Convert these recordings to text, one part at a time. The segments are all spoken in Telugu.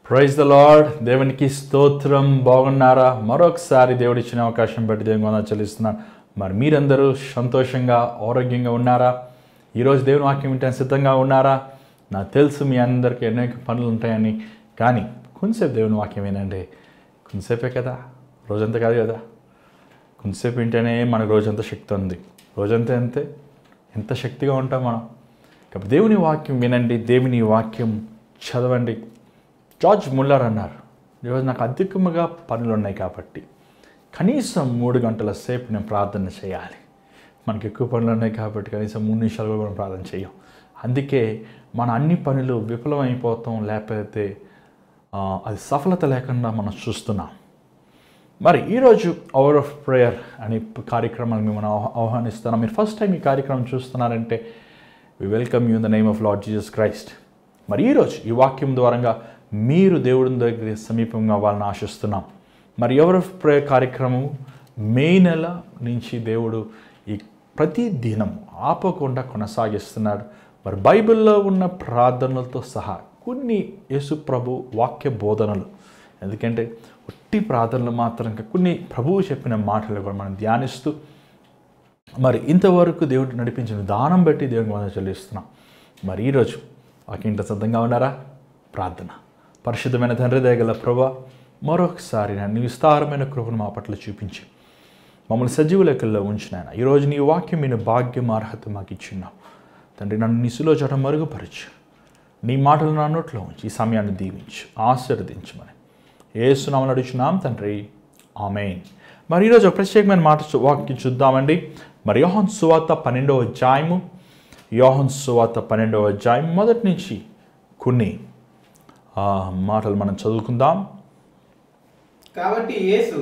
Praise the lord. దేవునికి స్తోత్రం. బాగున్నారా? మరొకసారి దేవుడు ఇచ్చిన అవకాశం బట్టి దేవుని వందనాలు చెల్లిస్తున్నాను. మరి మీరందరూ సంతోషంగా ఆరోగ్యంగా ఉన్నారా? ఈరోజు దేవుని వాక్యం వింటానికి సిద్ధంగా ఉన్నారా? నాకు తెలుసు మీ అందరికీ అనేక పనులు ఉంటాయని, కానీ కొంతసేపు దేవుని వాక్యం వినండి. కొంతసేపే కదా, రోజంతా కాదు కదా. కొంతసేపు వింటేనే మనకు రోజంతా శక్తి ఉంది. రోజంతా అంతే, ఎంత శక్తిగా ఉంటాం మనం. కాబట్టి దేవుని వాక్యం వినండి, దేవుని వాక్యం చదవండి. జార్జ్ ముల్లర్ అన్నారు, ఈరోజు నాకు అధికముగా పనులు ఉన్నాయి కాబట్టి కనీసం 3 గంటల సేపు నేను ప్రార్థన చేయాలి. మనకి ఎక్కువ పనులు ఉన్నాయి కాబట్టి కనీసం 3 నిమిషాలు కూడా మనం ప్రార్థన చేయం. అందుకే మన అన్ని పనులు విఫలమైపోతాం, లేకపోతే అది సఫలత లేకుండా మనం చూస్తున్నాం. మరి ఈరోజు అవర్ ఆఫ్ ప్రేయర్ అనే కార్యక్రమాన్ని మేము ఆహ్వానిస్తున్నాం. మీరు ఫస్ట్ టైం ఈ కార్యక్రమం చూస్తున్నారంటే we welcome you in the name of Lord Jesus Christ. మరి ఈరోజు ఈ వాక్యం ద్వారా మీరు దేవుడి దగ్గర సమీపంగా అవ్వాలని ఆశిస్తున్నాం. మరి ఎవర్ ఆఫ్ ప్రేయర్ కార్యక్రమం మే నెల నుంచి దేవుడు ఈ ప్రతి దినం ఆపకుండా కొనసాగిస్తున్నాడు. మరి బైబిల్లో ఉన్న ప్రార్థనలతో సహా కొన్ని యేసు ప్రభు వాక్య బోధనలు, ఎందుకంటే ఒట్టి ప్రార్థనలు మాత్రం కొన్ని ప్రభువు చెప్పిన మాటలు కూడా మనం ధ్యానిస్తూ మరి ఇంతవరకు దేవుడు నడిపించిన విధానం బట్టి దేవునికి వందనాలు చెల్లిస్తున్నాం. మరి ఈరోజు వాక్యంతో సిద్ధంగా ఉన్నారా? ప్రార్థన. పరిశుద్ధమైన తండ్రి దయగల ప్రభువా, మరొకసారి నీ విస్తారమైన కృపను మా పట్ల చూపించి మమ్మల్ని సజీవ లెక్కల్లో ఉంచినాయన. ఈరోజు నీ వాక్యం మీద భాగ్యం అర్హత మాకు ఇచ్చిన్నావు తండ్రి. నన్ను నిసులో చోట మరుగుపరచు, నీ మాటలు నా నోట్లో ఉంచి ఈ సమయాన్ని దీవించు, ఆశీర్వదించమని యేసు నామమున అడుగుచున్నాం తండ్రి, ఆమేన్. మరి ఈరోజు ఒక ప్రత్యేకమైన వాక్యం చూద్దామండి. మరి యోహాను సువార్త 12వ అధ్యాయము, యోహాను సువార్త 12వ అధ్యాయం మొదటి నుంచి కొన్ని మాటలు మనం చదువుకుందాం. కాబట్టి యేసు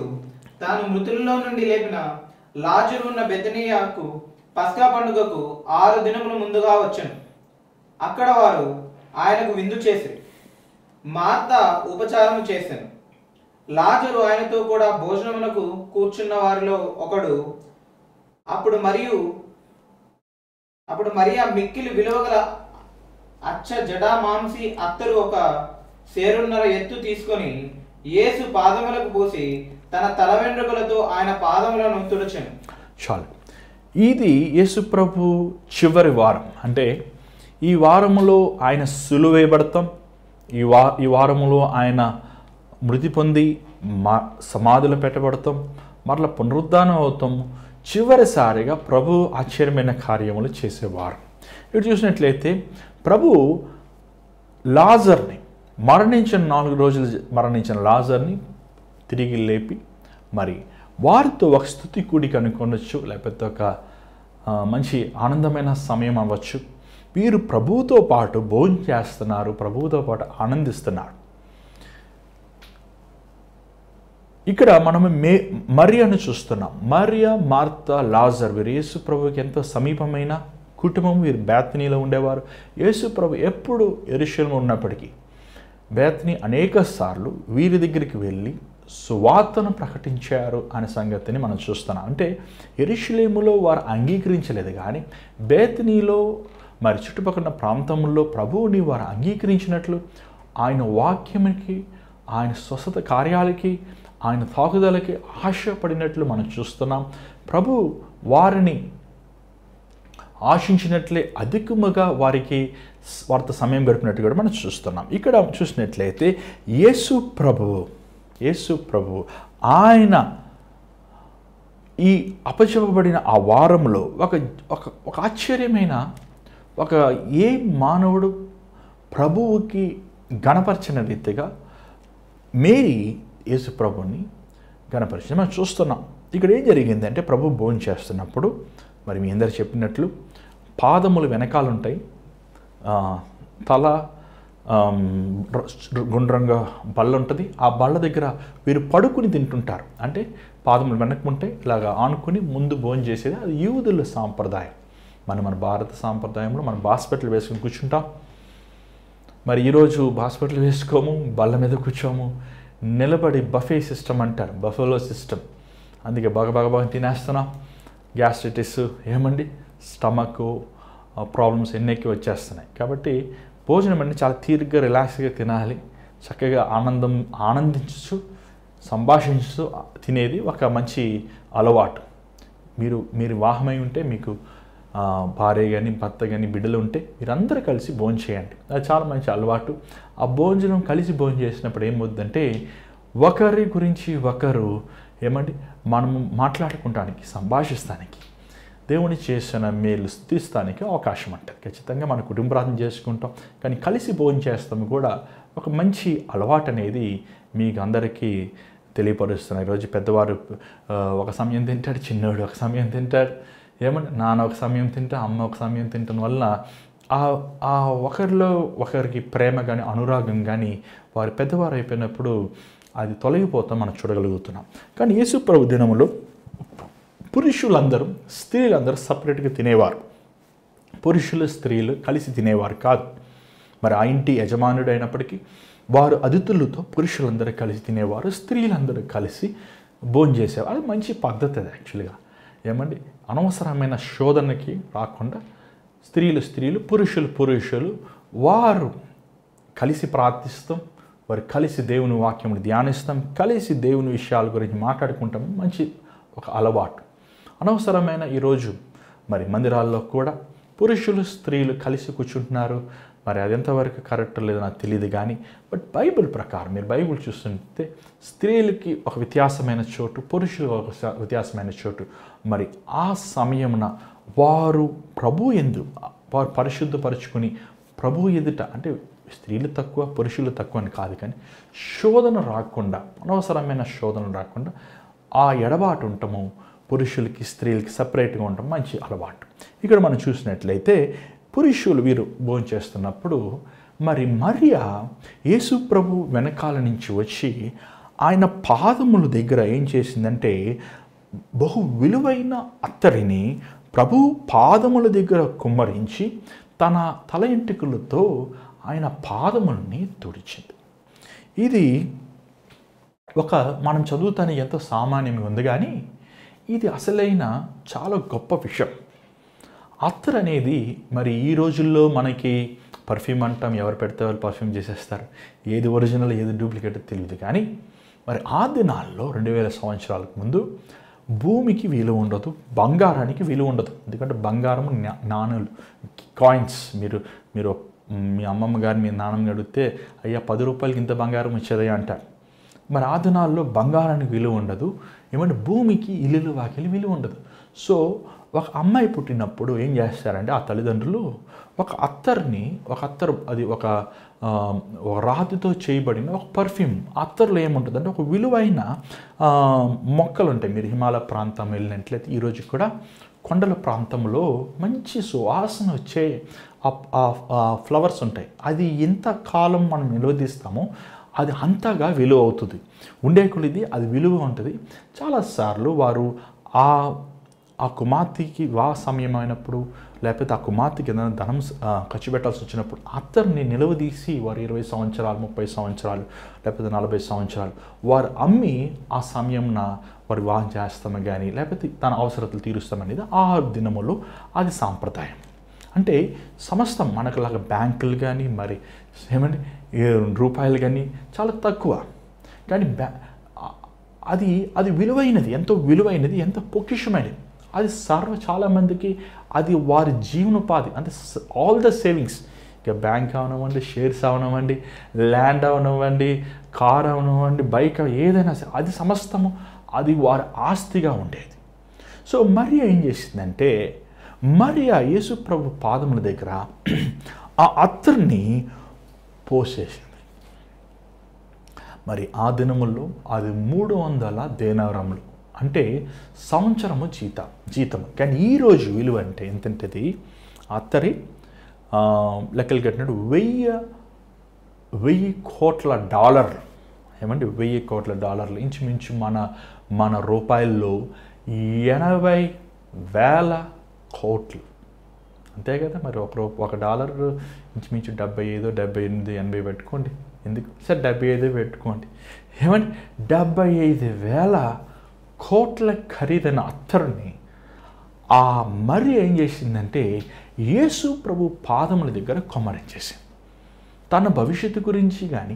తాను మృతుల్లో నుండి లేపిన లాజరు ఉన్న బెతనియాకు పస్కా పండుగకు 6 దినముల ముందుగా వచ్చెను. అక్కడ వారు ఆయనకు విందు చేసిరి. మార్త ఉపచారము చేసెను. లాజరు ఆయనతో కూడా భోజనమునకు కూర్చున్న వారిలో ఒకడు. అప్పుడు మరియా మిక్కిలి విలువగల అచ్చ జడా మాంసి అత్తరు ఒక సేరున్నర ఎత్తు తీసుకొని యేసు పాదములకు పూసి తన తల వెంట్రుకలతో ఆయన పాదములను తుడిచెను. చాలు. ఇది యేసు ప్రభు చివరి వారం. అంటే ఈ వారములో ఆయన సిలువేయబడతాం, ఈ వారములో ఆయన మృతి పొంది సమాధిలో పెట్టబడతాం, మరలా పునరుద్ధానం అవుతాం. చివరిసారిగా ప్రభు ఆశ్చర్యమైన కార్యములు చేసేవారు. ఇక్కడ చూసినట్లయితే ప్రభు లాజర్ని, మరణించిన 4 రోజులు మరణించిన లాజర్ని తిరిగి లేపి మరి వారితో ఒక స్తుతి కూడిక అనుకోవచ్చు, లేకపోతే ఒక మంచి ఆనందమైన సమయం అవ్వచ్చు. వీరు ప్రభువుతో పాటు భోజనం చేస్తున్నారు, ప్రభువుతో పాటు ఆనందిస్తున్నారు. ఇక్కడ మనము మరియను చూస్తున్నాం. మరియ, మార్త, లాజర్ వీరు యేసు ప్రభువుకి ఎంతో సమీపమైన కుటుంబం. వీరు బేతనీలో ఉండేవారు. యేసు ప్రభు ఎప్పుడు యెరూషలేములో ఉన్నప్పటికీ బేతనీ అనేక సార్లు వీరి దగ్గరికి వెళ్ళి సువార్తను ప్రకటించారు అనే సంగతిని మనం చూస్తున్నాం. అంటే యెరూషలేములో వారు అంగీకరించలేదు, కానీ బేతనీలో మరి చుట్టుపక్కల ప్రాంతంలో ప్రభువుని వారు అంగీకరించినట్లు, ఆయన వాక్యానికి, ఆయన స్వస్థత కార్యాలకి, ఆయన తాకుదలకి ఆశపడినట్లు మనం చూస్తున్నాం. ప్రభు వారిని ఆశించినట్లే అధికముగా వారితో సమయం గడిపినట్టు కూడా మనం చూస్తున్నాం. ఇక్కడ చూసినట్లయితే యేసు ప్రభు ఆయన ఈ అపచెప్పబడిన ఆ వారంలో ఒక ఆశ్చర్యమైన ఏ మానవుడు ప్రభువుకి గణపరిచిన రీతిగా మేరీ యేసు ప్రభుని గణపరిచిన మనం చూస్తున్నాం. ఇక్కడ ఏం జరిగిందంటే ప్రభు భోజనం చేస్తున్నప్పుడు మరి మీ అందరు చెప్పినట్లు పాదములు వెనకాలుంటాయి, తల గుండ్రంగా బల్ల ఉంటుంది. ఆ బల్ల దగ్గర వీరు పడుకుని తింటుంటారు. అంటే పాదములు వెనక్కుంటే ఇలాగా ఆనుకుని ముందు భోజనం చేసేది. అది యూదుల సాంప్రదాయం. మన భారత సాంప్రదాయంలో మనం బాస్పెట్లు వేసుకుని కూర్చుంటాం. మరి ఈరోజు బాస్పెట్లు వేసుకోము, బల్ల మీద కూర్చోము, నిలబడి బఫే సిస్టమ్ అంటారు, బఫెలో సిస్టమ్. అందుకే బాగా తినేస్తున్నాం. గ్యాస్ట్రైటిస్ ఏమండి స్టమక్ ప్రాబ్లమ్స్ ఎన్నెక్కి వచ్చేస్తున్నాయి. కాబట్టి భోజనం అంటే చాలా తీరిగ్గా రిలాక్స్గా తినాలి, చక్కగా ఆనందించు సంభాషించు తినేది ఒక మంచి అలవాటు. మీరు వివాహమై ఉంటే మీకు భార్య కానీ భర్త కానీ బిడ్డలు ఉంటే మీరందరూ కలిసి భోజనం చేయండి, అది చాలా మంచి అలవాటు. ఆ భోజనం కలిసి భోజనం చేసినప్పుడు ఏమవుతుందంటే ఒకరి గురించి ఒకరు మనము మాట్లాడుకుంటానికి సంభాషిస్తానికి దేవుని చేసిన మేలు స్తుతిస్తానికి అవకాశం ఉంటుంది. ఖచ్చితంగా మన కుటుంబ ప్రార్థన చేసుకుంటాం, కానీ కలిసి భోజనం చేస్తాము కూడా ఒక మంచి అలవాటు అనేది మీకు అందరికీ తెలియపరుస్తున్నాను. ఈరోజు పెద్దవారు ఒక సమయం తింటాడు, చిన్నవాడు ఒక సమయం తింటాడు, నాన్న ఒక సమయం తింటా, అమ్మ ఒక సమయం తింటాం వల్ల ఆ ఒకరిలో ఒకరికి ప్రేమ కానీ అనురాగం కానీ వారి పెద్దవారు అయిపోయినప్పుడు అది తొలగిపోతాం మనం చూడగలుగుతున్నాం. కానీ యేసు ప్రభు దినములో పురుషులందరూ స్త్రీలందరూ సపరేట్గా తినేవారు, పురుషులు స్త్రీలు కలిసి తినేవారు కాదు. మరి ఆ ఇంటి యజమానుడు అయినప్పటికీ వారు అతిథులతో పురుషులందరూ కలిసి తినేవారు, స్త్రీలందరూ కలిసి భోజనం చేసేవారు. అది మంచి పద్ధతి. అది యాక్చువల్గా అనవసరమైన శోధనకి రాకుండా స్త్రీలు పురుషులు వారు కలిసి ప్రార్థిస్తాం, వారు కలిసి దేవుని వాక్యమును ధ్యానిస్తాం, కలిసి దేవుని విషయాల గురించి మాట్లాడుకుంటాం. మంచి ఒక అలవాటు. అనవసరమైన ఈరోజు మరి మందిరాల్లో కూడా పురుషులు స్త్రీలు కలిసి కూర్చుంటున్నారు. మరి అది ఎంతవరకు కరెక్ట్ లేదో నాకు తెలియదు, కానీ బట్ బైబిల్ ప్రకారం మీరు బైబిల్ చూస్తుంటే స్త్రీలకి ఒక వ్యత్యాసమైన చోటు, పురుషులకు ఒక వ్యత్యాసమైన చోటు. మరి ఆ సమయమున వారు వారు పరిశుద్ధపరుచుకుని ప్రభు ఎదుట, అంటే స్త్రీలు తక్కువ పురుషులు తక్కువ అని కాదు, కానీ శోధన రాకుండా, అనవసరమైన శోధన రాకుండా ఆ ఎడబాటు ఉంటాము. పురుషులకి స్త్రీలకి సపరేట్గా ఉండటం మంచి అలవాటు. ఇక్కడ మనం చూసినట్లయితే పురుషులు వీరు భోజనం చేస్తున్నప్పుడు మరి మరియ యేసు ప్రభు వెనకాల నుంచి వచ్చి ఆయన పాదముల దగ్గర ఏం చేసిందంటే బహు విలువైన అత్తరిని ప్రభు పాదముల దగ్గర కుమ్మరించి తన తల ఎంట్రుకలతో ఆయన పాదములని తుడిచింది. ఇది మనం చదువుతానే ఎంతో సామాన్యంగా ఉంది, కానీ ఇది అసలైన చాలా గొప్ప విషయం. అత్తర్ అనేది మరి ఈ రోజుల్లో మనకి పర్ఫ్యూమ్ అంటాం, ఎవరు పెడితే వాళ్ళు పర్ఫ్యూమ్ చేసేస్తారు, ఏది ఒరిజినల్ ఏది డూప్లికేట్ తెలియదు. కానీ మరి ఆ దినాల్లో 2000 సంవత్సరాలకు ముందు భూమికి విలువ ఉండదు, బంగారానికి విలువ ఉండదు. ఎందుకంటే బంగారం నాణాలు కాయిన్స్, మీరు మీ అమ్మమ్మ గారు మీ నాన్నమ్మ అడిగితే అయ్యా 10 రూపాయలకి ఇంత బంగారం వచ్చేదయ్యా అంటారు. మరి ఆ దినాల్లో బంగారానికి విలువ ఉండదు, భూమికి ఇల్లు వాకిలి విలువ ఉండదు. సో ఒక అమ్మాయి పుట్టినప్పుడు ఏం చేస్తారంటే ఆ తల్లిదండ్రులు ఒక అత్తరు అది ఒక రాతితో చేయబడిన ఒక పర్ఫ్యూమ్. అత్తర్లో ఏముంటుందంటే ఒక విలువైన మొక్కలు ఉంటాయి. మీరు హిమాలయ ప్రాంతం వెళ్ళినట్లయితే ఈరోజు కూడా కొండల ప్రాంతంలో మంచి సువాసన వచ్చే ఫ్లవర్స్ ఉంటాయి. అది ఎంత కాలం మనం నిలవదీస్తామో అది అంతగా విలువ అవుతుంది. ఉండే కొలిది అది విలువ ఉంటుంది. చాలాసార్లు వారు ఆ కుమార్తెకి సమయం అయినప్పుడు, లేకపోతే ఆ కుమార్తెకి ఏదైనా ధనం ఖర్చు పెట్టాల్సి వచ్చినప్పుడు అత్తరిని నిలవదీసి వారు 20 సంవత్సరాలు 30 సంవత్సరాలు లేకపోతే 40 సంవత్సరాలు వారు అమ్మి ఆ సమయంన వారు వివాహం చేస్తాము కానీ లేకపోతే తన అవసరతలు తీరుస్తామనేది ఆ దినములో అది సాంప్రదాయం. అంటే సమస్తం మనకులాగా బ్యాంకులు కానీ మరి రూపాయలు కానీ చాలా తక్కువ, కానీ అది విలువైనది, ఎంతో విలువైనది, ఎంతో పొకిషమైనది. అది చాలామందికి అది వారి జీవనోపాధి. అంటే ఆల్ ద సేవింగ్స్, ఇక బ్యాంక్ అవనివ్వండి, షేర్స్ అవనివ్వండి, ల్యాండ్ అవనివ్వండి, కార్ అవనివ్వండి, బైక్ ఏదైనా సరే అది సమస్తము అది వారి ఆస్తిగా ఉండేది. సో మరియ ఏం చేసిందంటే మరియ యేసు ప్రభు పాదముల దగ్గర ఆ అత్తర్ని పోసేసింది. మరి ఆ దినముల్లో అది 300 దేనారములు, అంటే సంవత్సరము జీతము. కానీ ఈరోజు విలువ అంటే ఎంతంటది? అత్తరి లెక్కలు కట్టినట్టు 1000 కోట్ల డాలర్లు. 1000 కోట్ల డాలర్లు ఇంచుమించు మన రూపాయల్లో 80,000 కోట్లు, అంతే కదా. మరి ఒక డాలర్ ఇంచుమించు 75, 78, 80 పెట్టుకోండి. ఎందుకు సార్ 75 పెట్టుకోండి. 75,000 కోట్ల ఖరీదైన అత్తరుని ఆ మర్రి ఏం చేసిందంటే యేసు ప్రభు పాదముల దగ్గర కొమ్మరించేసింది. తన భవిష్యత్తు గురించి కానీ,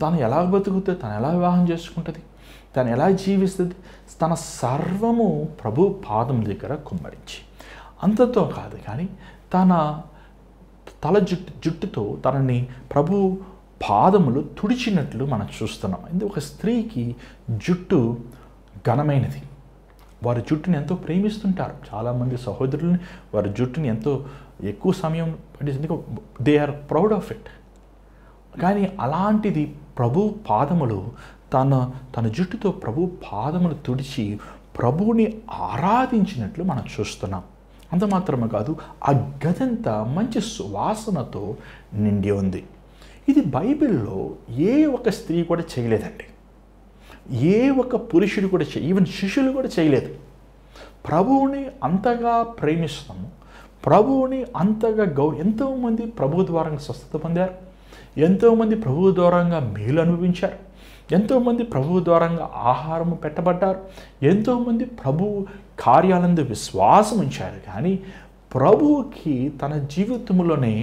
తను ఎలా బతుకుతుంది, తను ఎలా వివాహం చేసుకుంటుంది, తను ఎలా జీవిస్తుంది, తన సర్వము ప్రభు పాదం దగ్గర కుమ్మరించి, అంతతో కాదు కానీ తన తల జుట్టుతో తనని ప్రభు పాదములు తుడిచినట్లు మనం చూస్తున్నాం. ఎందుకు ఒక స్త్రీకి జుట్టు ఘనమైనది, వారి జుట్టుని ఎంతో ప్రేమిస్తుంటారు. చాలామంది సహోదరులని వారి జుట్టుని ఎంతో ఎక్కువ సమయం పట్టించేందుకు they are proud of it. కానీ అలాంటిది ప్రభు పాదములు తన జుట్టుతో ప్రభు పాదములు తుడిచి ప్రభువుని ఆరాధించినట్లు మనం చూస్తున్నాం. అంత మాత్రమే కాదు, ఆ గదంతా మంచి సువాసనతో నిండి ఉంది. ఇది బైబిల్లో ఏ ఒక స్త్రీ కూడా చేయలేదండి, ఏ ఒక పురుషుడు కూడా ఈవెన్ శిష్యులు కూడా చేయలేదు. ప్రభువుని అంతగా ప్రేమిస్తాము, ప్రభువుని అంతగా ఎంతోమంది ప్రభు ద్వారంగా స్వస్థత పొందారు, ఎంతోమంది ప్రభు ద్వారంగా మేలు అనుభవించారు, ఎంతోమంది ప్రభు ద్వారంగా ఆహారము పెట్టబడ్డారు, ఎంతోమంది ప్రభు కార్యాలందు విశ్వాసం ఉంచారు. కానీ ప్రభువుకి తన జీవితంలోనే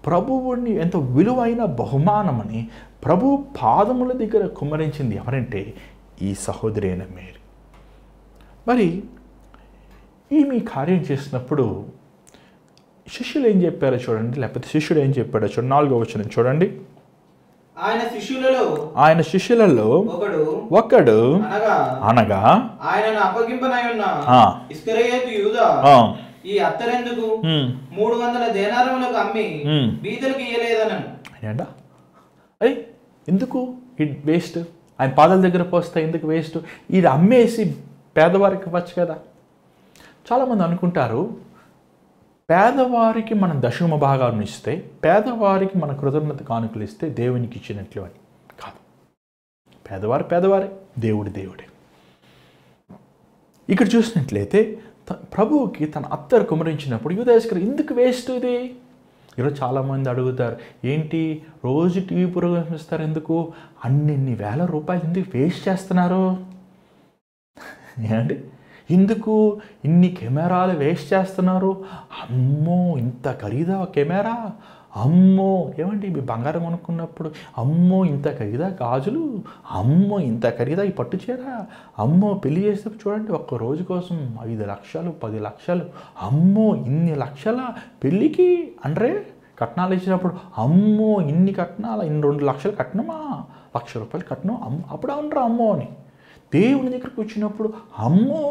ప్రభువుని ఎంతో విలువైన బహుమానమని ప్రభు పాదముల దగ్గర కుమ్మరించింది ఎవరంటే ఈ సహోదరి అయిన మేరీ. మరి ఈమె కార్యం చేసినప్పుడు శిష్యులు ఏం చెప్పారో చూడండి, లేకపోతే శిష్యుడు ఏం చెప్పాడో చూడండి. 4వ వచనం చూడండి. ఆయన శిష్యులలో ఒకడు అనగా ఆయనను అప్పగింపనై ఉన్న ఇస్కరియోతు యూదా ఈ అత్తరెందుకు 300 దేనారములకు అమ్మి బీదలకు ఇయ్యలేదనను. అయ్యి ఎందుకు ఇది వేస్ట్, ఆయన పాదాల దగ్గర పోస్తే ఎందుకు వేస్ట్, ఇది అమ్మేసి పేదవారికి ఇవ్వచ్చు కదా. చాలామంది అనుకుంటారు పేదవారికి మనం దశమ భాగాలను ఇస్తే, పేదవారికి మన కృతజ్ఞత కానుకలు ఇస్తే దేవునికి ఇచ్చినట్లు అని. కాదు, పేదవారే, దేవుడే. ఇక్కడ చూసినట్లయితే ప్రభువుకి తన అత్తరు కుమరించినప్పుడు యూదాస్కర్ ఎందుకు వేస్ట్ ఇది. ఈరోజు చాలామంది అడుగుతారు, ఏంటి రోజు టీవీ ప్రోగ్రామ్స్ ఇస్తారు, ఎందుకు అన్ని వేల రూపాయలు ఎందుకు వేస్ట్ చేస్తున్నారు, ఏంటి ఎందుకు ఇన్ని కెమెరాలు వేస్ట్ చేస్తున్నారు, అమ్మో ఇంత ఖరీదా కెమెరా, అమ్మో ఏమండి మీ బంగారం కొనుక్కున్నప్పుడు అమ్మో ఇంత ఖరీదా గాజులు, అమ్మో ఇంత ఖరీదా ఈ పట్టు చీర, అమ్మో పెళ్లి చేసేటప్పుడు చూడండి ఒక్క రోజు కోసం 5 లక్షలు 10 లక్షలు, అమ్మో ఇన్ని లక్షల పెళ్ళికి అంటే కట్నాలు ఇచ్చినప్పుడు అమ్మో ఇన్ని కట్నాల, ఇన్ని 2 లక్షలు కట్నమా, 1,00,000 రూపాయలు కట్నం, అప్పుడు అవునరా అమ్మో అని. దేవుని దగ్గరకు వచ్చినప్పుడు అమ్మో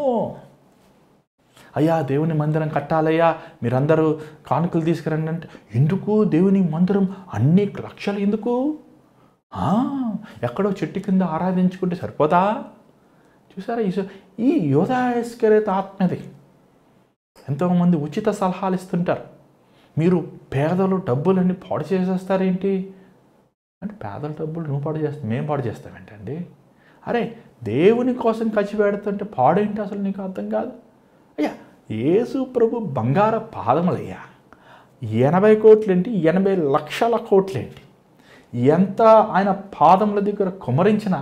అయ్యా దేవుని మందిరం కట్టాలయ్యా, మీరందరూ కానుకలు తీసుకురండి అంటే ఎందుకు దేవుని మందిరం అన్ని లక్షలు ఎందుకు, ఎక్కడో చెట్టు కింద ఆరాధించుకుంటే సరిపోదా. చూసారా ఈ యూదా ఇస్కరియోతు ఆత్మది. ఎంతోమంది ఉచిత సలహాలు ఇస్తుంటారు, మీరు పేదలు డబ్బులన్నీ పాడు చేసేస్తారేంటి అంటే, పేదల డబ్బులు నువ్వు పాడు చేస్తావు మేము పాడు చేస్తామేంటండి, అరే దేవుని కోసం ఖర్చు పెడుతుంటే పాడేంటి అసలు నీకు అర్థం కాదు. అయ్యా యేసు ప్రభు బంగార పాదములయ్యా, 80 కోట్లేంటి 80 లక్షల కోట్లేంటి, ఎంత ఆయన పాదముల దగ్గర కుమరించినా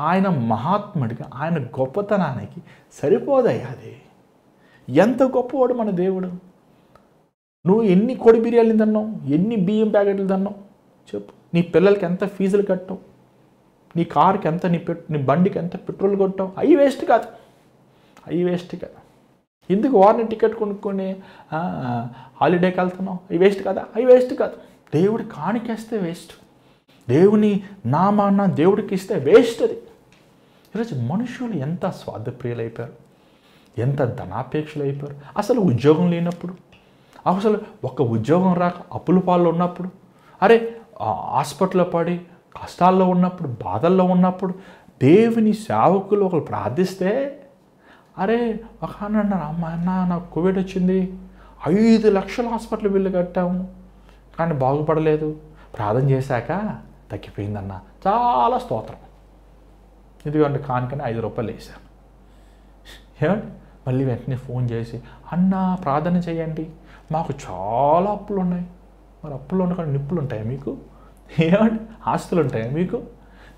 ఆయన మహాత్ముడిగా ఆయన గొప్పతనానికి సరిపోదయ్యా. అది ఎంత గొప్పవాడు మన దేవుడు. నువ్వు ఎన్ని కోడి బిర్యానీలు తిన్నావు, ఎన్ని బియ్యం ప్యాకెట్లు తిన్నావు చెప్పు, నీ పిల్లలకి ఎంత ఫీజులు కట్టావు, నీ కార్కి ఎంత, నీ బండికి ఎంత పెట్రోల్ కొట్టావు, అవి వేస్ట్ కాదు. ఎందుకు వారిని టికెట్ కొనుక్కొని హాలిడేకి వెళ్తున్నావు, అవి వేస్ట్ కదా, అవి వేస్ట్ కాదు. దేవుడి కాணிకేస్తే వేస్ట్, దేవుని నామాన్న దేవుడికి ఇస్తే వేస్ట్. అది ఈరోజు మనుషులు ఎంత స్వార్థప్రియులు అయిపోయారు, ఎంత ధనాపేక్షలు అయిపోయారు. అసలు ఉద్యోగం లేనప్పుడు, అసలు ఒక ఉద్యోగం రాక అప్పుల పాల్లో ఉన్నప్పుడు, అరే హాస్పిటల్లో పడి కష్టాల్లో ఉన్నప్పుడు, బాధల్లో ఉన్నప్పుడు దేవుని సేవకులు ఒకరు ప్రార్థిస్తే, అరే ఒక అన్నారు అమ్మ నాకు కోవిడ్ వచ్చింది, 5 లక్షల హాస్పిటల్ బిల్లు కట్టాము కానీ బాగుపడలేదు, ప్రార్థన చేశాక తగ్గిపోయిందన్న, చాలా స్తోత్రం, ఎందుకంటే కానికని 5 రూపాయలు వేసాను. ఏమండి మళ్ళీ వెంటనే ఫోన్ చేసి అన్న ప్రార్థన చేయండి, మాకు చాలా అప్పులు ఉన్నాయి. మరి అప్పులు ఉండకుండా నిప్పులు ఉంటాయా మీకు, ఏమండి ఆస్తులు ఉంటాయా మీకు,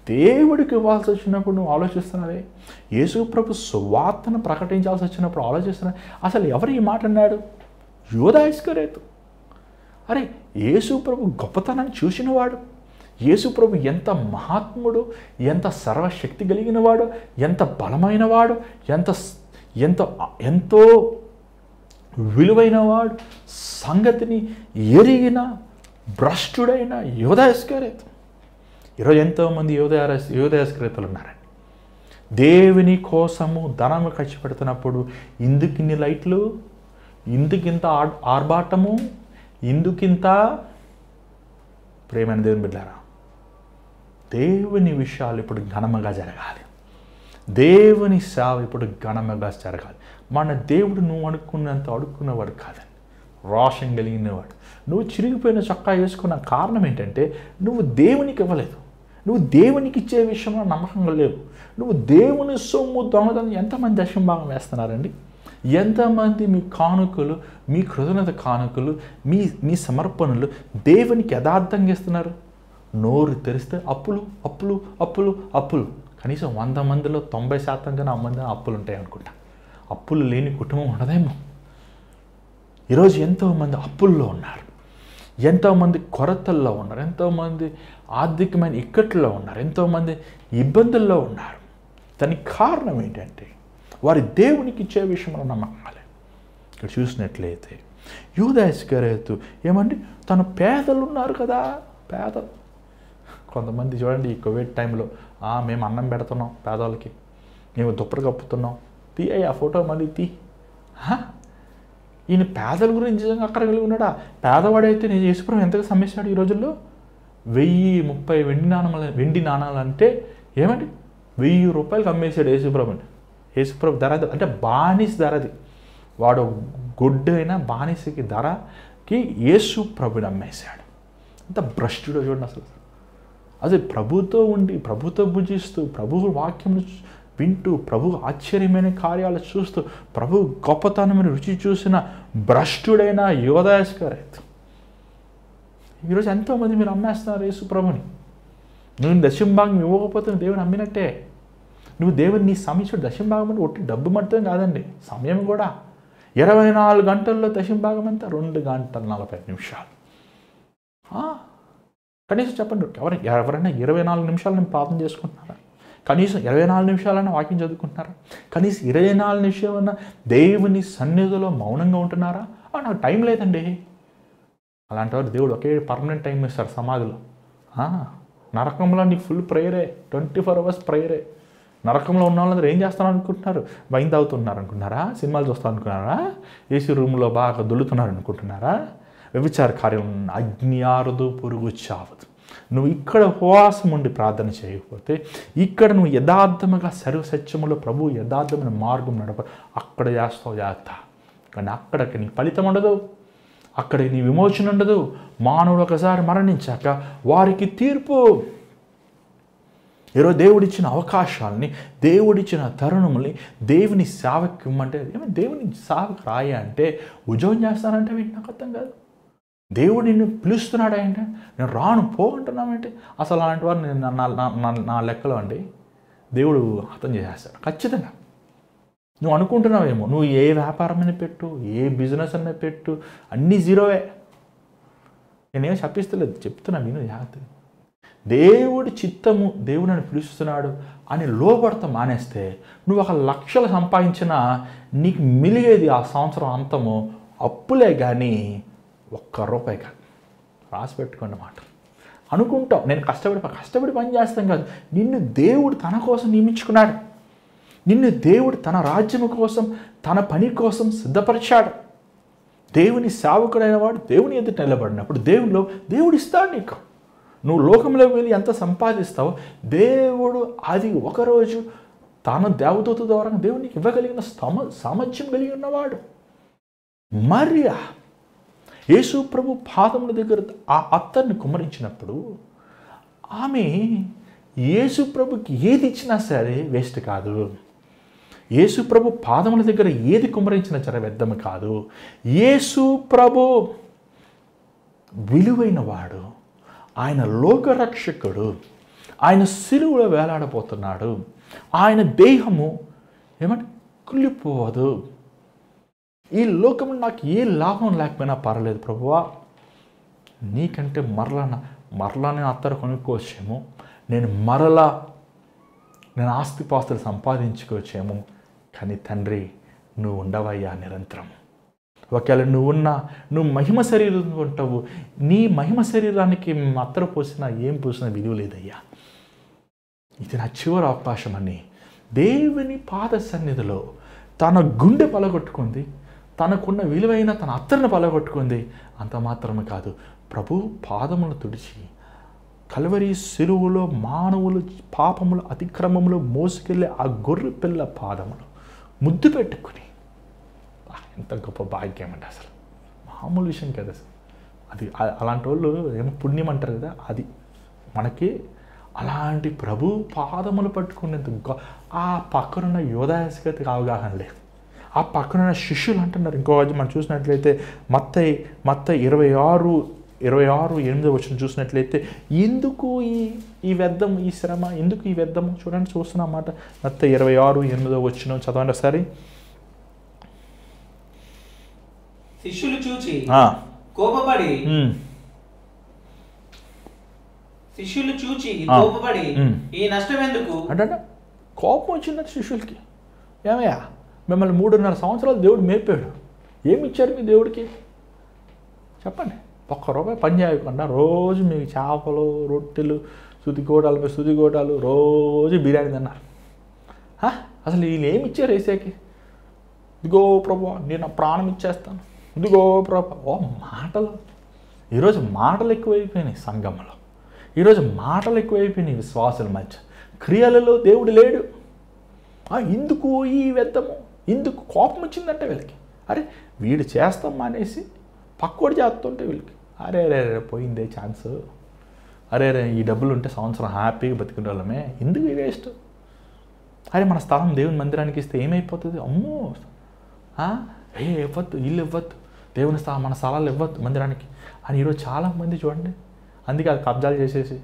దేవుడికి ఇవ్వాల్సి వచ్చినప్పుడు నువ్వు ఆలోచిస్తున్నావే, యేసు ప్రభు సువార్తను ప్రకటించాల్సి వచ్చినప్పుడు ఆలోచిస్తున్నావు. అసలు ఎవరు ఈ మాట అన్నాడు? యూదా ఇస్కరియోతు. అరే, యేసు ప్రభు గొప్పతనాన్ని చూసినవాడు, యేసు ప్రభు ఎంత మహాత్ముడు, ఎంత సర్వశక్తి కలిగినవాడు, ఎంత బలమైనవాడు, ఎంతో విలువైనవాడు సంగతిని ఎరిగిన భ్రష్టుడైన యూదా ఇస్కరియోతు. ఈరోజు ఎంతోమంది యూదా ఇస్కరియోతులు ఉన్నారండి. దేవుని కోసము ధనము ఖర్చు పెడుతున్నప్పుడు ఇందుకిన్ని లైట్లు, ఇందుకింత ఆర్భాటము, ఇందుకింత ప్రేమైన దేవుని బిడ్డారా, దేవుని విషయాలు ఇప్పుడు ఘనముగా జరగాలి. దేవుని సేవ ఇప్పుడు ఘనముగా జరగాలి. మన దేవుడు నువ్వు అడుక్కున్నవాడు కాదండి, రోషం కలిగినవాడు. నువ్వు చిరిగిపోయిన చొక్కా వేసుకున్న కారణం ఏంటంటే నువ్వు దేవునికి ఇవ్వలేదు. నువ్వు దేవునికి ఇచ్చే విషయంలో నమ్మకంగా లేవు. నువ్వు దేవుని సొమ్ము దొంగతనం. ఎంతమంది దశమ భాగం వేస్తున్నారండి? ఎంతమంది మీ కానుకలు, మీ కృతజ్ఞత కానుకలు, మీ సమర్పణలు దేవునికి యథార్థంగా ఇస్తున్నారు? నోరు తెరిస్తే అప్పులు అప్పులు అప్పులు అప్పులు. కనీసం 100 మందిలో 90% కన్నా మంది అప్పులు ఉంటాయి అనుకుంటా. అప్పులు లేని కుటుంబం ఉండదేమో. ఈరోజు ఎంతోమంది అప్పుల్లో ఉన్నారు, ఎంతోమంది కొరతల్లో ఉన్నారు, ఎంతోమంది ఆర్థికమైన ఇక్కట్లో ఉన్నారు, ఎంతోమంది ఇబ్బందుల్లో ఉన్నారు. దానికి కారణం ఏంటంటే వారి దేవునికి ఇచ్చే విషయంలో నమ్మకాలే. ఇక్కడ చూసినట్లయితే యూదా ఇస్కరియోతు ఏమండి, తను పేదలు ఉన్నారు కదా, పేదలు. కొంతమంది చూడండి, ఈ కోవిడ్ టైంలో మేము అన్నం పెడుతున్నాం పేదవాళ్ళకి, మేము దుప్పటి కప్పుతున్నాం, ఆ ఫోటో మళ్ళీ ఈయన పేదల గురించి నిజంగా అక్కడ కలిగి ఉన్నాడా? పేదవాడైతే నేను యేసుప్రభు ఎంతగా సమ్మెశాడు ఈ రోజుల్లో? 1030 వెండి నాణాలు అంటే ఏమండి, 1000 రూపాయలకు అమ్మేశాడు యేసుప్రభుని. యేసుప్రభు ధర అంటే బానిస ధరది. వాడు గుడ్డు అయినా బానిసకి ధరకి యేసుప్రభుని అమ్మేశాడు. అంత భ్రష్టుడు చూడండి అసలు. అదే ప్రభుతో ఉండి, ప్రభుతో భుజిస్తూ, ప్రభు వాక్యం వింటూ, ప్రభు ఆశ్చర్యమైన కార్యాలు చూస్తూ, ప్రభు గొప్పతనమైన రుచి చూసిన భ్రష్టుడైన యూదా ఇస్కరియోతు. ఈరోజు ఎంతోమంది మీరు అమ్మేస్తున్నారు యేసు ప్రభుని. నువ్వు దశంభాగం ఇవ్వకపోతే దేవుని అమ్మినట్టే. నువ్వు దేవుని నీ సమయం దశంభాగం అంటే ఒట్టి డబ్బు మట్టం కాదండి, సమయం కూడా. 24 గంటల్లో దశంభాగం అంతా 2 గంటల 45 నిమిషాలు. కనీసం చెప్పండి, ఎవరైనా 24 నిమిషాలు నేను ప్రార్థన చేసుకుంటున్నారా? కనీసం 24 నిమిషాలన్నా వాక్యం చదువుకుంటున్నారా? కనీసం 24 నిమిషాలన్నా దేవుని సన్నిధిలో మౌనంగా ఉంటున్నారా? నాకు టైం లేదండి. అలాంటి వారు దేవుడు ఒకే పర్మనెంట్ టైం ఇస్తారు సమాధిలో. నరకంలో నీకు ఫుల్ ప్రేయరే, 24 అవర్స్ ప్రేయరే. నరకంలో ఉన్న వాళ్ళందరూ ఏం చేస్తాను అనుకుంటున్నారు? వైన్ తాగుతున్నారు అనుకుంటున్నారా? సినిమాలు చూస్తాను అనుకున్నారా? ఏసీ రూమ్లో బాగా దొల్లుతున్నారు అనుకుంటున్నారా? వ్యభిచార కార్యం, అగ్ని ఆరదు, పురుగు చావదు. నువ్వు ఇక్కడ ఉపవాసం ఉండి ప్రార్థన చేయకపోతే, ఇక్కడ నువ్వు యథార్థముగా సర్వసత్యములో ప్రభు యథార్థమైన మార్గం నడప, అక్కడ చేస్తావు జాగ్రత్త. కానీ అక్కడికి నీ ఫలితం ఉండదు, అక్కడ నీ విమోచన ఉండదు. మానవుడు ఒకసారి మరణించాక వారికి తీర్పు. ఈరోజు దేవుడిచ్చిన అవకాశాలని, దేవుడిచ్చిన తరుణముల్ని దేవుని సేవకి ఇమ్మంటే, ఏమో దేవుని సేవకు రాయ అంటే ఉద్యోగం చేస్తానంటే నాకు అర్థం కాదు. దేవుడు నిన్ను పిలుస్తున్నాడు అంటే నేను రాను పో అంటున్నామంటే, అసలు అలాంటి వారు నేను నా లెక్కలో అండి దేవుడు అర్థం చేసేస్తాడు ఖచ్చితంగా. నువ్వు అనుకుంటున్నావేమో, నువ్వు ఏ వ్యాపారం అయినా పెట్టు, ఏ బిజినెస్ అయినా పెట్టు, అన్నీ జీరోవే. నేనేం చెప్పిస్తలేదు, చెప్తున్నా నేను జాగ్రత్త. దేవుడి చిత్తము, దేవుడు నన్ను పిలుస్తున్నాడు అని లోపడతా మానేస్తే, నువ్వు 1 లక్షలు సంపాదించినా నీకు మిలిగేది ఆ సంవత్సరం అంతము అప్పులే కానీ ₹1 కాదు. రాసి పెట్టుకోండి మాట. అనుకుంటావు నేను కష్టపడి పని చేస్తాం కాదు. నిన్ను దేవుడు తన కోసం నియమించుకున్నాడు. నిన్ను దేవుడు తన రాజ్యము కోసం, తన పని కోసం సిద్ధపరిచాడు. దేవుని సేవకుడైన వాడు దేవుని ఎదుట నిలబడినప్పుడు దేవుడు ఇస్తాడు నీకు. నువ్వు లోకంలోకి వెళ్ళి ఎంత సంపాదిస్తావో దేవుడు అది ఒకరోజు తన దేవదూత ద్వారా దేవునికి ఇవ్వగలిగిన సామర్థ్యం కలిగి ఉన్నవాడు. మరియా యేసు ప్రభు పాదముల దగ్గర ఆ అత్తర్ని కుమ్మరించినప్పుడు ఆమె యేసు ప్రభుకి ఏది ఇచ్చినా సరే వేస్ట్ కాదు. యేసు ప్రభు పాదముల దగ్గర ఏది కుమ్మరించినా సరే వ్యర్థం కాదు. యేసు ప్రభు విలువైన వాడు, ఆయన లోకరక్షకుడు, ఆయన సిలువలో వేలాడబోతున్నాడు. ఆయన దేహము ఏమంటే కుళ్ళిపోదు. ఈ లోకంలో నాకు ఏ లాభం లేకపోయినా పర్లేదు ప్రభువా, నీకంటే మరలా నేను అత్తరు కొనుక్కోవచ్చేమో, నేను ఆస్తిపాస్తులు సంపాదించుకోవచ్చేమో, కానీ తండ్రి నువ్వు ఉండవయ్యా నిరంతరం. ఒకవేళ నువ్వు మహిమ శరీరం ఉంటావు, నీ మహిమ శరీరానికి అత్తరు పోసినా ఏం పోసినా విలువ లేదయ్యా. ఇది నా చివరి అవకాశం అని దేవుని పాద సన్నిధిలో తన గుండె పలగొట్టుకుంది, తనకున్న విలువైన తన అత్తరుని పలగొట్టుకుంది. అంత మాత్రమే కాదు, ప్రభు పాదములు తుడిచి కల్వరి సిలువలో మానవులు పాపములు అతిక్రమములు మోసుకెళ్ళే ఆ గొర్రె పిల్ల పాదములు ముద్దు పెట్టుకుని, ఎంత గొప్ప భాగ్యం అంటే అసలు మామూలు విషయం కదా అసలు. అది అలాంటి వాళ్ళు ఏమో పుణ్యం అంటారు కదా, అది మనకి అలాంటి ప్రభు పాదములు పట్టుకునేందుకు ఆ పక్కనున్న యోధాయస్గతికి అవగాహన లేదు. ఆ పక్కనున్న శిష్యులు అంటున్నారు. ఇంకో మనం చూసినట్లయితే మత్తయి 26:8 వచ్చిన చూసినట్లయితే, ఎందుకు ఈ వ్యర్థం, ఈ శ్రమ, ఎందుకు ఈ వ్యర్థము? చూడండి, చూస్తున్నమాట. మత్తయి 26:8 వచ్చిన చదవండి ఒకసారి. శిష్యులు చూచి కోపపడి ఈ నష్టం ఎందుకు అంటే కోపం వచ్చిందంటే శిష్యులకి. ఏమయ్యా, మిమ్మల్ని 3.5 సంవత్సరాలు దేవుడు మేపాడు, ఏమి ఇచ్చారు మీ దేవుడికి చెప్పండి? ₹1 పని చేయకుండా రోజు మీకు చేపలు, రొట్టెలు, సుదిగోడాలు రోజు బిర్యానీ తిన్నారు. అసలు వీళ్ళు ఏమి ఇచ్చారు ఏసాకి? ఇదిగో ప్రభు నేను నా ప్రాణం ఇచ్చేస్తాను, ఇదిగో ప్రభు. మాటలు. ఈరోజు మాటలు ఎక్కువైపోయినాయి సంఘంలో, ఈరోజు మాటలు ఎక్కువైపోయినాయి విశ్వాసుల మధ్య. క్రియలలో దేవుడు లేడు. ఎందుకు ఈ వ్యర్థము, ఎందుకు కోపం వచ్చిందంటే వీళ్ళకి. అరే వీడు చేస్తాం మానేసి పక్కోడు చేస్తుంటే వీళ్ళకి అరే పోయిందే ఛాన్స్, అరే ఈ డబ్బులు ఉంటే సంవత్సరం హ్యాపీగా బతికిన వాళ్ళమే, ఎందుకు వేస్ట్? అరే మన స్థలం దేవుని మందిరానికి ఇస్తే ఏమైపోతుంది? అమ్మో ఇవ్వద్దు, ఇల్లు ఇవ్వద్దు, దేవుని మన స్థలాలు ఇవ్వద్దు మందిరానికి అని ఈరోజు చాలామంది చూడండి. అందుకే అది కబ్జాలు చేసేసి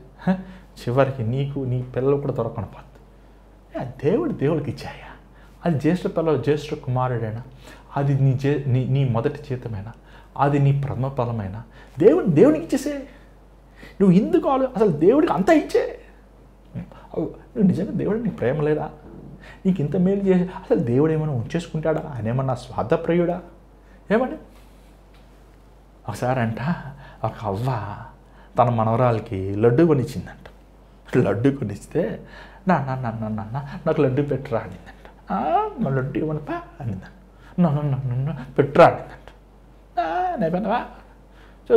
చివరికి నీకు నీ పిల్లలు కూడా దొరకని పోద్ది. దేవుడికి ఇచ్చాయా? అది జ్యేష్ఠ కుమారుడైనా, అది నీ మొదటి జీతమైనా, అది నీ ప్రథమ ఫలమైనా దేవునికి ఇచ్చేసే. నువ్వు ఎందుకు అసలు దేవుడికి అంతా ఇచ్చే. నువ్వు నిజంగా దేవుడు నీకు ప్రేమ లేదా? నీకు ఇంత మేలు చేసి అసలు దేవుడు ఏమైనా ఉంచేసుకుంటాడా? ఆయన ఏమన్నా స్వార్థప్రియుడా? ఏమండి, ఒకసారి ఒక అవ్వ తన మనవరాలకి లడ్డు కొనిచ్చిందంట. లడ్డు కొనిస్తే నాకు లడ్డు పెట్టరా అనిందంట. మా లడ్డు ఇవ్వనపా అనిందంట. నన్ను పెట్టరా అనిందంట. నేపన్నవా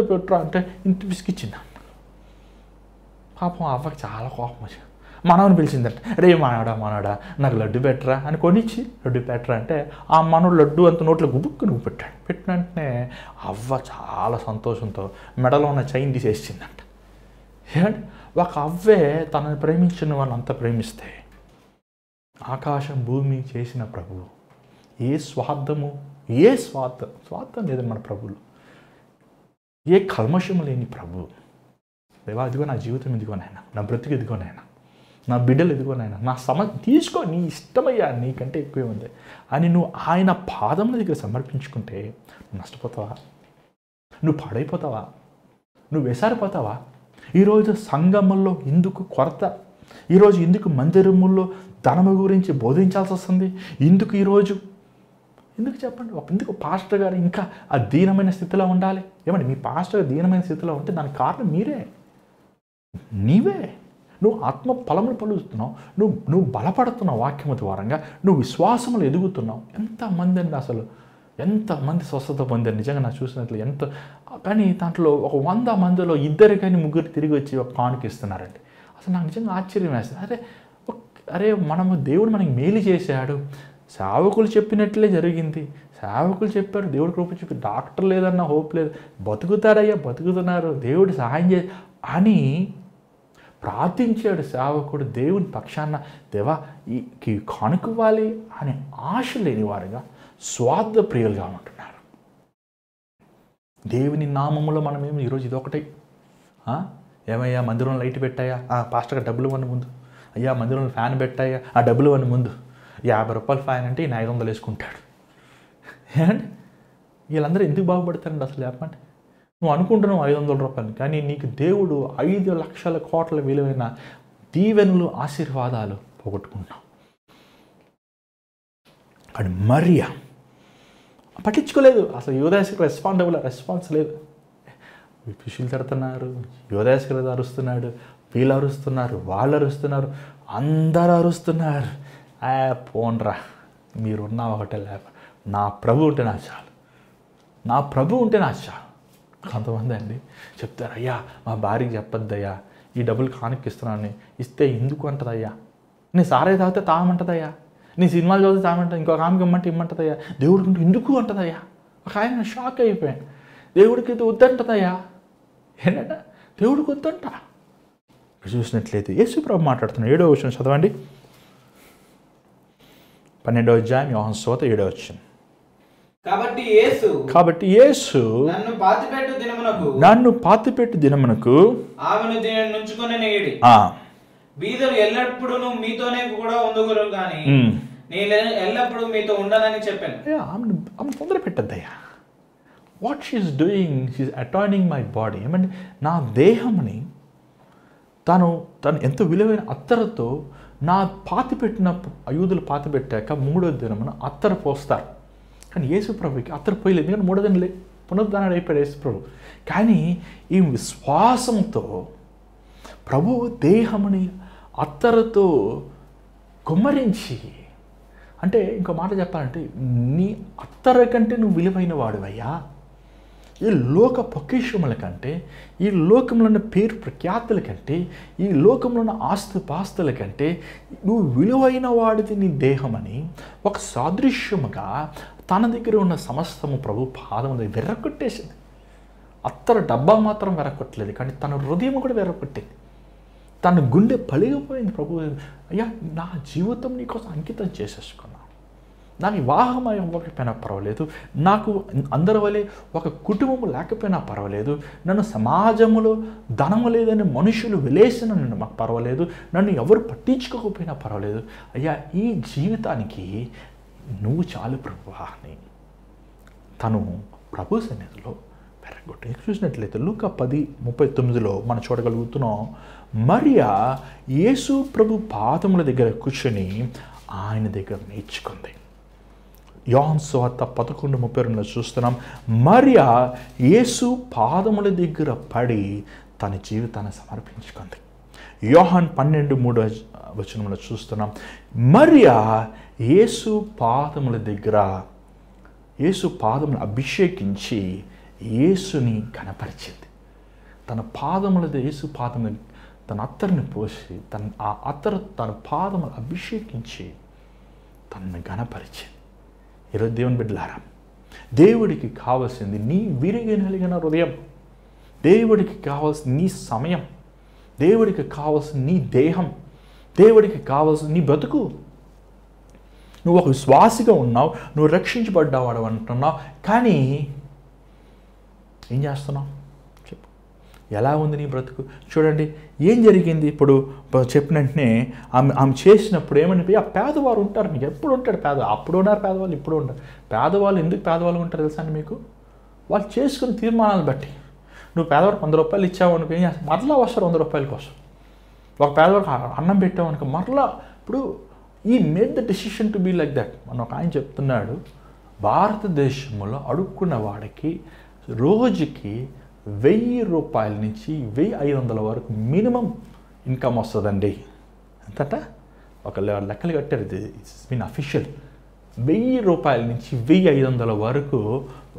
పెట్టరా అంటే ఇంత పిసికిచ్చిందంట. పాపం అవ్వకి చాలా కోపం వచ్చింది. మనవని పిలిచిందంట. రే మనవడా నాకు లడ్డు పెట్టరా అని కొనిచ్చి లడ్డు పెట్టరా అంటే ఆ మనవడు లడ్డు అంత నోట్లో గుబుక్కు నువ్వు పెట్టాడు. పెట్టిన వెంటనే అవ్వ చాలా సంతోషంతో మెడలో ఉన్న చైన్ తీసేసిందంట. ఏమంటే ఒక అవ్వే తనని ప్రేమించిన వాళ్ళని అంత ప్రేమిస్తే, ఆకాశం భూమి చేసిన ప్రభువు, స్వార్థం లేదని మన ప్రభువులు, ఏ కల్మషము లేని ప్రభువు. దేవా ఇదిగో నా జీవితం ఇదిగోనైనా, నా బ్రతుకు ఇదిగోనైనా, నా బిడ్డలు ఇదిగోనైనా, నా తీసుకో, నీ ఇష్టమయ్యా, నీకంటే ఎక్కువే ఉంది అని నువ్వు ఆయన పాదముల దగ్గర సమర్పించుకుంటే నువ్వు నష్టపోతావా? నువ్వు పాడైపోతావా? నువ్వు వేసారిపోతావా? ఈరోజు సంఘముల్లో ఎందుకు కొరత? ఈరోజు ఎందుకు మందిరముల్లో ధనము గురించి బోధించాల్సి వస్తుంది? ఎందుకు చెప్పండి? ఎందుకు పాస్టర్ గారు ఇంకా ఆ దీనమైన స్థితిలో ఉండాలి? ఏమండి, మీ పాస్టర్ దీనమైన స్థితిలో ఉంటే దానికి కారణం నీవే. నువ్వు ఆత్మ ఫలములు పలుకుతున్నావు, నువ్వు బలపడుతున్నావు వాక్యము ద్వారంగా, నువ్వు విశ్వాసములు ఎదుగుతున్నావు. ఎంతమంది అండి అసలు, ఎంతమంది స్వస్థత పొందారు నిజంగా నాకు చూసినట్లు. కానీ దాంట్లో ఒక 100 మందిలో 2 కానీ 3 తిరిగి వచ్చి ఒక కానుక ఇస్తున్నారండి. అసలు నాకు నిజంగా ఆశ్చర్యం వేస్తుంది. అరే దేవుడు మనకి మేలు చేశాడు, సేవకులు చెప్పినట్లే జరిగింది, సేవకులు చెప్పారు, దేవుడు కృప చెప్పి, డాక్టర్ లేదన్న హోప్ లేదు, బతుకుతారయ్యా, బతుకుతున్నారు, దేవుడు సహాయం అని ప్రార్థించాడు సేవకుడు దేవుని పక్షాన. దేవా ఈ కానుకవ్వాలి అనే ఆశ లేని వారుగా స్వార్థ ప్రియులుగా ఉంటున్నారు. దేవుని నామములో మనమేమి ఈరోజు ఇదొకటే ఏమయ్యా మందిరంలో లైట్ పెట్టాయా, పాస్టర్గా డబ్బులు ఇవ్వండి ముందు. అయ్యా మందిరంలో ఫ్యాన్ పెట్టాయా, ఆ డబ్బులు ఇవ్వండి ముందు. 50 రూపాయలు ఫ్యాన్ అంటే ఈయన 500 వేసుకుంటాడు. ఏమండి వీళ్ళందరూ ఎందుకు బాగుపడతారండి అసలు చెప్పండి? నువ్వు అనుకుంటున్నావు 500 రూపాయలు, కానీ నీకు దేవుడు 5 లక్షల కోట్ల విలువైన దీవెనలు ఆశీర్వాదాలు పోగొట్టుకుంటున్నావు. కానీ మరియా పట్టించుకోలేదు అసలు. యోదాసుకి రెస్పాన్స్ లేదు. శిష్యులు తిడుతున్నారు, యోదాసుకి అరుస్తున్నాడు, వీళ్ళు అరుస్తున్నారు, వాళ్ళు అరుస్తున్నారు, అందరూ అరుస్తున్నారు. పోన్రా మీరున్న ఒకటే లేక నా ప్రభు ఉంటే నాకు చాలు, నా ప్రభు ఉంటే నాకు చాలు. కొంతమంది అండి చెప్తారు, అయ్యా మా భార్యకి చెప్పొద్దయ్యా ఈ డబ్బులు కానుక్కిస్తున్నాను, ఇస్తే ఎందుకు అంటదయ్యా, నీ సారాయి తాగితే తాగమంటదయ్యా, నీ సినిమాలు చదివితే తాగమంటది, ఇంకొక ఆమెకి ఇమ్మంటే ఇమ్మంటదయ్యా, దేవుడికి ఎందుకు అంటదయ్యా. ఒక ఆయన షాక్ అయిపోయాను, దేవుడికి ఇది వద్దంటదయ్యా. ఏంటంట దేవుడికి వద్దంట. చూసినట్లయితే యేసు ప్రభు మాట్లాడుతున్నాడు. 7వ వచనం చదవండి. 12వ అధ్యాయం యోహాను సువార్త 7వ వచనం. కాబట్టి యేసు నన్ను పాతిపెట్టు దినమునకు ఆమెను నుంచుకొని నేడి బీదలు ఎల్లప్పుడూ మీతోనే కూడా ఉందుగురు గాని నేను ఎల్లప్పుడూ మీతో ఉండాలని చెప్పాను. ఆమె తొందర పెట్టద్దయ్యా. What she's doing, she's attaining my body. ఏమంటే నా దేహంని తను ఎంతో విలువైన అత్తరుతో నా పాతిపెట్టిన యూదులు పాతిపెట్టాక 3వ దినమున అత్తరు పోస్తారు. కానీ యేసు ప్రభుకి అత్తరు పోయలేదు, ఎందుకంటే 3వ దినం పునరుద్ధానం అయిపోయాడు యేసు ప్రభు. కానీ ఈ విశ్వాసంతో ప్రభువు దేహముని అత్తరుతో కుమ్మరించి, అంటే ఇంకో మాట చెప్పాలంటే నీ అత్తర కంటే నువ్వు విలువైన వాడువయ్యా. ఈ లోక పొకిషముల కంటే, ఈ లోకంలో ఉన్న పేరు ప్రఖ్యాతుల కంటే, ఈ లోకంలో ఉన్న ఆస్తుపాస్తుల కంటే నువ్వు విలువైన వాడిది నీ దేహమని ఒక సాదృశ్యముగా తన దగ్గర ఉన్న సమస్తము ప్రభు పాదం దగ్గర వెర్రకొట్టేసింది. అత్తర డబ్బా మాత్రం వెర్రకొట్టలేదు, కానీ తన హృదయం కూడా వెర్రకొట్టింది. తన గుండె పలిగిపోయింది. ప్రభు అయ్యా నా జీవితం నీకోసం అంకితం చేసేసుకున్నా, నా వివాహం అవ్వకపోయినా పర్వాలేదు, నాకు అందరి వలె ఒక కుటుంబం లేకపోయినా పర్వాలేదు, నన్ను సమాజంలో ధనము లేదని మనుషులు వెలేసిన నన్ను మాకు పర్వాలేదు, నన్ను ఎవరు పట్టించుకోకపోయినా పర్వాలేదు, అయ్యా ఈ జీవితానికి నువ్వు చాలు ప్రభువా అని తను ప్రభు సన్నిధిలో పెరగొట్టి. చూసినట్లయితే లూకా 10:39 మనం చూడగలుగుతున్నాం. మరియా యేసు ప్రభు పాదముల దగ్గర కూర్చొని ఆయన దగ్గర నేర్చుకుంది. యోహాను సువార్త 11:32 చూస్తున్నాం. మరియా యేసు పాదముల దగ్గర పడి తన జీవితాన్ని సమర్పించుకుంది. యోహాను 12:3 చూస్తున్నాం. మరియా యేసు పాదముల దగ్గర యేసు పాదములు అభిషేకించి యేసుని కనపరిచింది. తన పాదముల యేసు పాదములు తన అత్తరుని పోసి ఆ అత్తరు తన పాదములు అభిషేకించి తనను గణపరిచింది. ఈరోజు దేవుని బిడ్డలారా, దేవుడికి కావాల్సింది నీ విరిగి నలిగిన హృదయం, దేవుడికి కావాల్సిన నీ సమయం, దేవుడికి కావాల్సిన నీ దేహం, దేవుడికి కావాల్సిన నీ బ్రతుకు. నువ్వు ఒక విశ్వాసిగా ఉన్నావు, నువ్వు రక్షించబడ్డావాడు అంటున్నావు, కానీ ఏం చేస్తున్నావు చెప్పు? ఎలా ఉంది నీ బ్రతుకు? చూడండి ఏం జరిగింది. ఇప్పుడు చెప్పిన వెంటనే ఆమె చేసినప్పుడు ఏమని, ఆ పేదవారు ఉంటారు, మీకు ఎప్పుడు ఉంటాడు అప్పుడు ఉన్నారు పేదవాళ్ళు, ఇప్పుడు ఉంటారు. పేదవాళ్ళు ఎందుకు పేదవాళ్ళు ఉంటారు తెలుసా అండి మీకు? వాళ్ళు చేసుకున్న తీర్మానాలు బట్టి. నువ్వు పేదవాడికి 100 రూపాయలు ఇచ్చావు అనుకో, ఏం చేస్తావు? మరలా వస్తారు 100 రూపాయల కోసం. ఒక పేదవాడికి అన్నం పెట్టావు అనుకో, మరలా. ఇప్పుడు ఈ made the decision to be like that. మన ఒక ఆయన చెప్తున్నాడు, భారతదేశంలో అడుక్కున్న వాడికి రోజుకి 1000 రూపాయల నుంచి 1500 వరకు మినిమం ఇన్కమ్ వస్తుందండి. ఎంతట ఒక లెక్కలు కట్టారు, ఇది ఇట్స్ మీన్ అఫీషియల్. 1000 రూపాయల నుంచి 1500 వరకు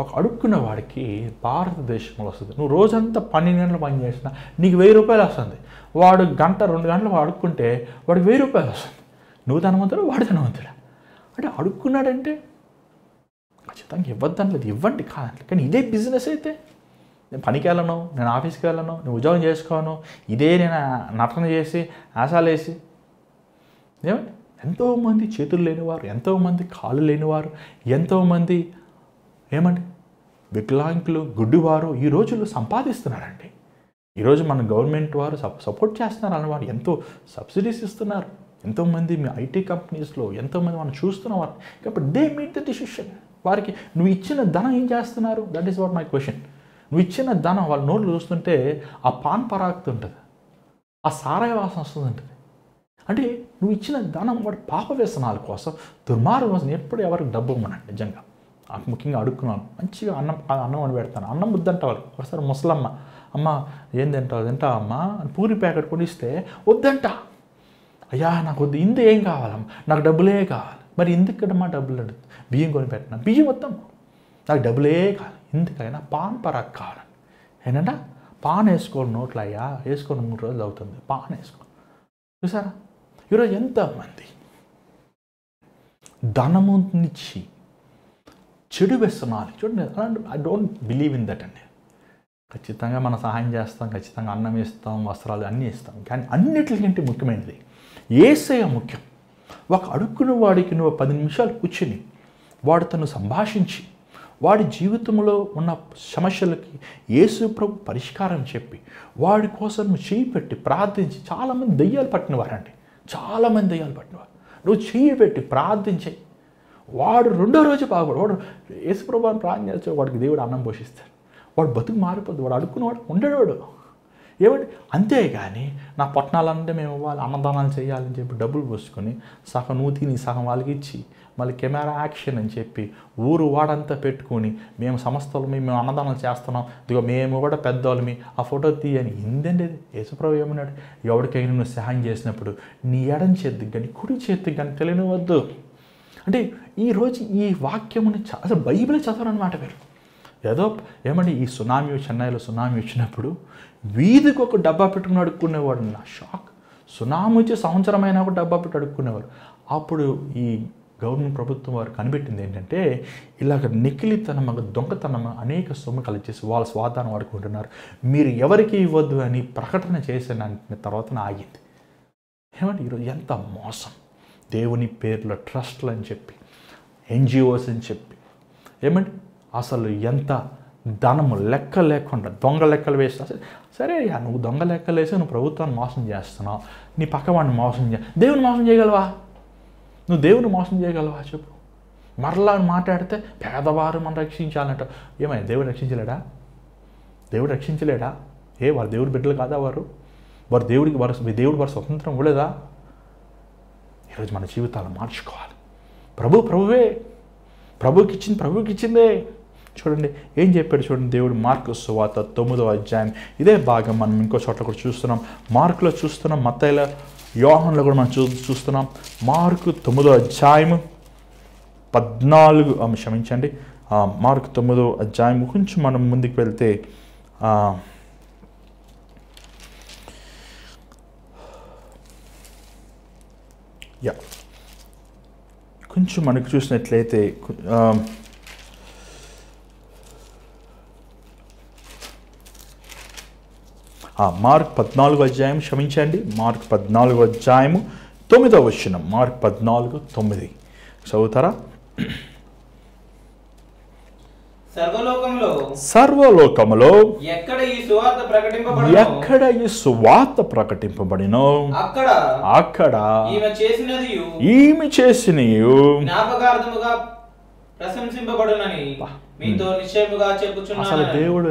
ఒక అడుక్కున్న వాడికి భారతదేశంలో వస్తుంది. నువ్వు రోజంతా 12 గంటలు పని చేసినా నీకు 1000 రూపాయలు వస్తుంది. వాడు గంట 2 గంటలు అడుక్కుంటే వాడికి 1000 రూపాయలు వస్తుంది. నువ్వు ధనవంతుడు, వాడు ధనవంతుడా? అంటే అడుక్కున్నాడంటే ఖచ్చితంగా ఇవ్వద్దంటలేదు, ఇవ్వండి కాదంటే. కానీ ఇదే బిజినెస్ అయితే, నేను పనికి వెళ్ళను, నేను ఆఫీస్కి వెళ్ళను, నేను ఉద్యోగం చేసుకోను, ఇదే నేను నటన చేసి ఆశాలు వేసి, ఏమండి ఎంతోమంది చేతులు లేనివారు, ఎంతోమంది కాళ్ళు లేనివారు, ఎంతోమంది ఏమండి వికలాంగులు, గుడ్డివారు ఈ రోజుల్లో సంపాదిస్తున్నారండి. ఈరోజు మన గవర్నమెంట్ వారు సపోర్ట్ చేస్తున్నారు అన్నవారు, ఎంతో సబ్సిడీస్ ఇస్తున్నారు. ఎంతోమంది మీ ఐటీ కంపెనీస్లో ఎంతోమంది మనం చూస్తున్నవారు. కాబట్టి దే మేడ్ ద డిసిషన్. వారికి నువ్వు ఇచ్చిన ధనం ఏం చేస్తున్నారు? That is what my question. నువ్వు ఇచ్చిన ధనం వాళ్ళ నోట్లు చూస్తుంటే ఆ పాన్ పరాక్తు ఉంటుంది, ఆ సారాయ వాసన వస్తుంటుంది. అంటే నువ్వు ఇచ్చిన ధనం వాడు పాప వ్యసనాల కోసం, దుర్మార్గం కోసం. ఎప్పుడు ఎవరికి డబ్బు ఇవ్వనండి నిజంగా. ముఖ్యంగా అడుక్కున్నాను, మంచిగా అన్నం అని పెడతాను. అన్నం వద్దంట వాళ్ళకి. ఒకసారి ముసలమ్మ, అమ్మ ఏం తింటావా అమ్మా అని పూరి ప్యాకెట్ కొనిస్తే వద్దంట. అయ్యా నాకు వద్దు, ఇందు ఏం కావాలమ్మా, నాకు డబ్బులే కావాలి. మరి ఎందుకమ్మా డబ్బులు అడుగుతుంది? బియ్యం కొని పెట్టినా, బియ్యం వద్దమ్మా, నాకు డబ్బులే కావాలి. ఎందుకైనా పాన్ పరాక్ కావాలని. ఏంటంటే పాన్ వేసుకోవాలి నోట్లో, అయ్యా వేసుకొని 3 రోజులు అవుతుంది, పాన్ వేసుకోవాలి. చూసారా ఈరోజు ఎంతమంది ధనమునిచ్చి చెడు వ్యసనాలు చూడండి. అలాంటి I don't believe in that అండి. ఖచ్చితంగా మనం సహాయం చేస్తాం, ఖచ్చితంగా అన్నం ఇస్తాం, వస్త్రాలు అన్నీ ఇస్తాం. కానీ అన్నిటికంటే ముఖ్యమైనది యేసయ్య ముఖ్యం. ఒక అడుక్కున్న వాడికి నువ్వు 10 నిమిషాలు కూర్చుని వాడు తను సంభాషించి వాడి జీవితంలో ఉన్న సమస్యలకి యేసు ప్రభు పరిష్కారం చెప్పి వాడి కోసం నువ్వు చేయి పెట్టి ప్రార్థించి. చాలామంది దెయ్యాలు పట్టినవారండి, చాలామంది దెయ్యాలు పట్టినవారు. నువ్వు చేయి పెట్టి ప్రార్థించి వాడు 2వ రోజు బాగుపడు. వాడు యేసు ప్రభువుని ప్రార్థన చేస్తే వాడికి దేవుడు అన్నం పోషిస్తాడు. వాడు బతుకు మారిపోద్ది. వాడు అడుక్కునేవాడు ఉండేవాడు. ఏమంటే అంతేగాని నా పట్టణాలంటే మేము ఇవ్వాలి, అన్నదానాలు చేయాలని చెప్పి డబ్బులు పోసుకొని సగం నువ్వు తిని సగం వాళ్ళకి ఇచ్చి మళ్ళీ కెమెరా యాక్షన్ అని చెప్పి ఊరు వాడంతా పెట్టుకొని మేము సంస్థలు మేము అన్నదానాలు చేస్తున్నాం, ఇదిగో మేము కూడా పెద్దవాళ్ళమి, ఆ ఫోటో తీయని. ఏందండి యేసుప్రభు ఏమన్నాడు? ఎవరికైనా నువ్వు సహాయం చేసినప్పుడు నీ ఎడం చేతికి కానీ కుడి చేతికి కానీ తెలియనివద్దు. అంటే ఈరోజు ఈ వాక్యముని అసలు బైబిల్ చదవనమాట మీరు. ఏదో ఏమండి ఈ సునామీ, చెన్నైలో సునామీ వచ్చినప్పుడు వీధికి ఒక డబ్బా పెట్టుకుని అడుక్కునేవాడు. నా షాక్. సునామీ వచ్చి సంవత్సరమైనా ఒక డబ్బా పెట్టి అడుక్కునేవారు. అప్పుడు ఈ గవర్నమెంట్ ప్రభుత్వం వారు కనిపెట్టింది ఏంటంటే ఇలాగ నికిలితనం, దొంగతనం అనేక సొమ్ము కలిచేసి వాళ్ళ స్వార్థాన్ని వాడుకుంటున్నారు, మీరు ఎవరికి ఇవ్వద్దు అని ప్రకటన చేసిన తర్వాత ఆగింది. ఏమంటే ఈరోజు ఎంత మోసం. దేవుని పేర్లో ట్రస్ట్లు అని చెప్పి, ఎన్జిఓస్ అని చెప్పి, ఏమండి అసలు ఎంత ధనము లెక్క లేకుండా దొంగ లెక్కలు వేస్తా. సరే నువ్వు దొంగ లెక్కలు వేసి నువ్వు ప్రభుత్వాన్ని మోసం చేస్తున్నావు, నీ పక్కవాడిని మోసం దేవుని మోసం చేయగలవా? నువ్వు దేవుని మోసం చేయగలవా చెప్పు? మరలా మాట్లాడితే పేదవారు మనం రక్షించాలంట. ఏమైనా దేవుడు రక్షించలేడా? దేవుడు రక్షించలేడా? వారు దేవుడి బిడ్డలు కాదా? వారు దేవుడికి దేవుడు వారు స్వతంత్రం ఇవ్వలేదా? ఈరోజు మన జీవితాలు మార్చుకోవాలి. ప్రభువుకి ఇచ్చిందే. చూడండి ఏం చెప్పాడు చూడండి దేవుడు. మార్కు సువార్త 9వ అధ్యాయం ఇదే భాగం మనం ఇంకో చోట్ల కూడా చూస్తున్నాం. మార్కులో చూస్తున్నాం, మత్తయిలో, యోహానులో కూడా మనం చూస్తున్నాం. మార్కు 9వ అధ్యాయము 14 క్షమించండి, మార్కు 9వ అధ్యాయం కొంచెం మనం ముందుకు వెళ్తే కొంచెం మనకు చూసినట్లయితే మార్క్ 14వ అధ్యాయం క్షమించండి, మార్క్ 14వ అధ్యాయము 9వ వచనం. మార్క్ 14:9 చదువుతారా? సర్వలోకములో ఎక్కడ ఈ సువార్త ప్రకటింపబడినో అక్కడ ఈమె చేసినయు అసలు దేవుడు